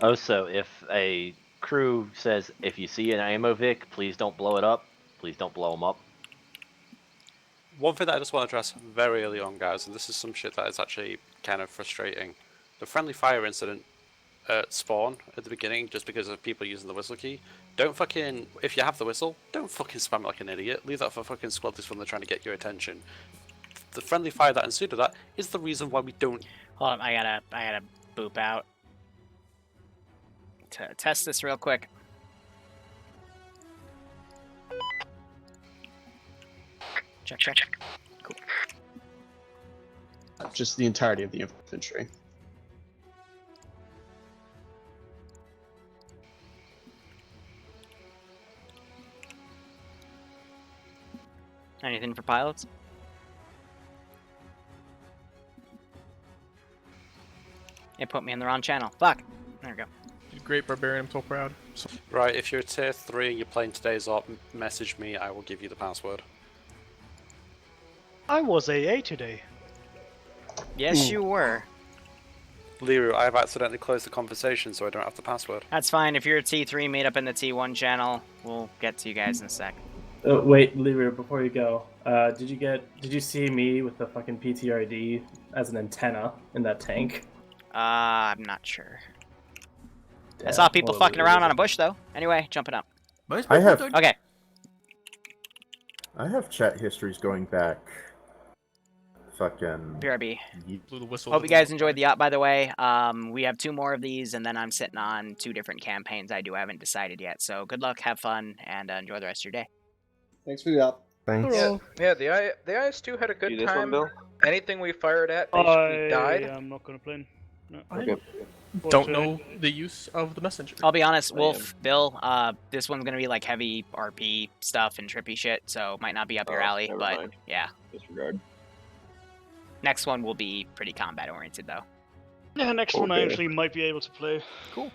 Also, if a crew says, if you see an ammo Vic, please don't blow it up. Please don't blow them up. One thing that I just want to address very early on, guys, and this is some shit that is actually kind of frustrating. The friendly fire incident at spawn at the beginning, just because of people using the whistle key, don't fucking, if you have the whistle, don't fucking spam it like an idiot. Leave that for fucking squad leaders when they're trying to get your attention. The friendly fire that ensued of that is the reason why we don't... Hold on, I gotta boop out. To test this real quick. Check. Cool. Just the entirety of the infantry. Anything for pilots? It put me in the wrong channel. Fuck. There we go. Great Barbarian, I'm so proud. Right, if you're a tier 3 and you're playing today's op, message me, I will give you the password. I was AA today. Yes, you were. Liru, I've accidentally closed the conversation, so I don't have the password. That's fine. If you're a T3, meet up in the T1 channel. We'll get to you guys in a sec. Wait, Liru, before you go, did you see me with the fucking PTRD as an antenna in that tank? I'm not sure. I saw people fucking around on a bush, though. Anyway, jumping up. I have... Okay. I have chat histories going back... Fucking... BRB. Blew the whistle. Hope you guys enjoyed the op, by the way. We have 2 more of these, and then I'm sitting on 2 different campaigns I haven't decided yet. So good luck, have fun, and enjoy the rest of your day. Thanks for the op. Thanks. Yeah, the IS-2 had a good time. Anything we fired at basically died. I'm not gonna play. No. Okay. Don't know the use of the messenger. I'll be honest, Wolf, Bill, this one's gonna be like heavy RP stuff and trippy shit, so might not be up your alley, but mind. yeah. Disregard. Next one will be pretty combat oriented though. Yeah, next one I actually might be able to play. Cool.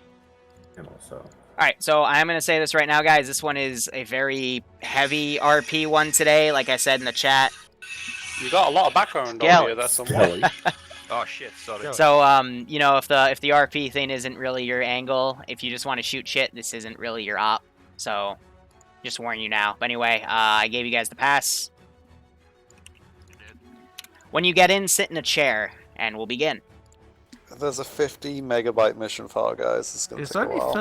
And also... Alright, so I'm going to say this right now, guys. This one is a very heavy RP one today, like I said in the chat. You got a lot of background on here, that's somewhat. Oh shit, sorry. So, if the RP thing isn't really your angle, if you just want to shoot shit, this isn't really your op. So, just warn you now. But anyway, I gave you guys the pass. When you get in, sit in a chair, and we'll begin. There's a 50 megabyte mission file, guys. It's going to take a while.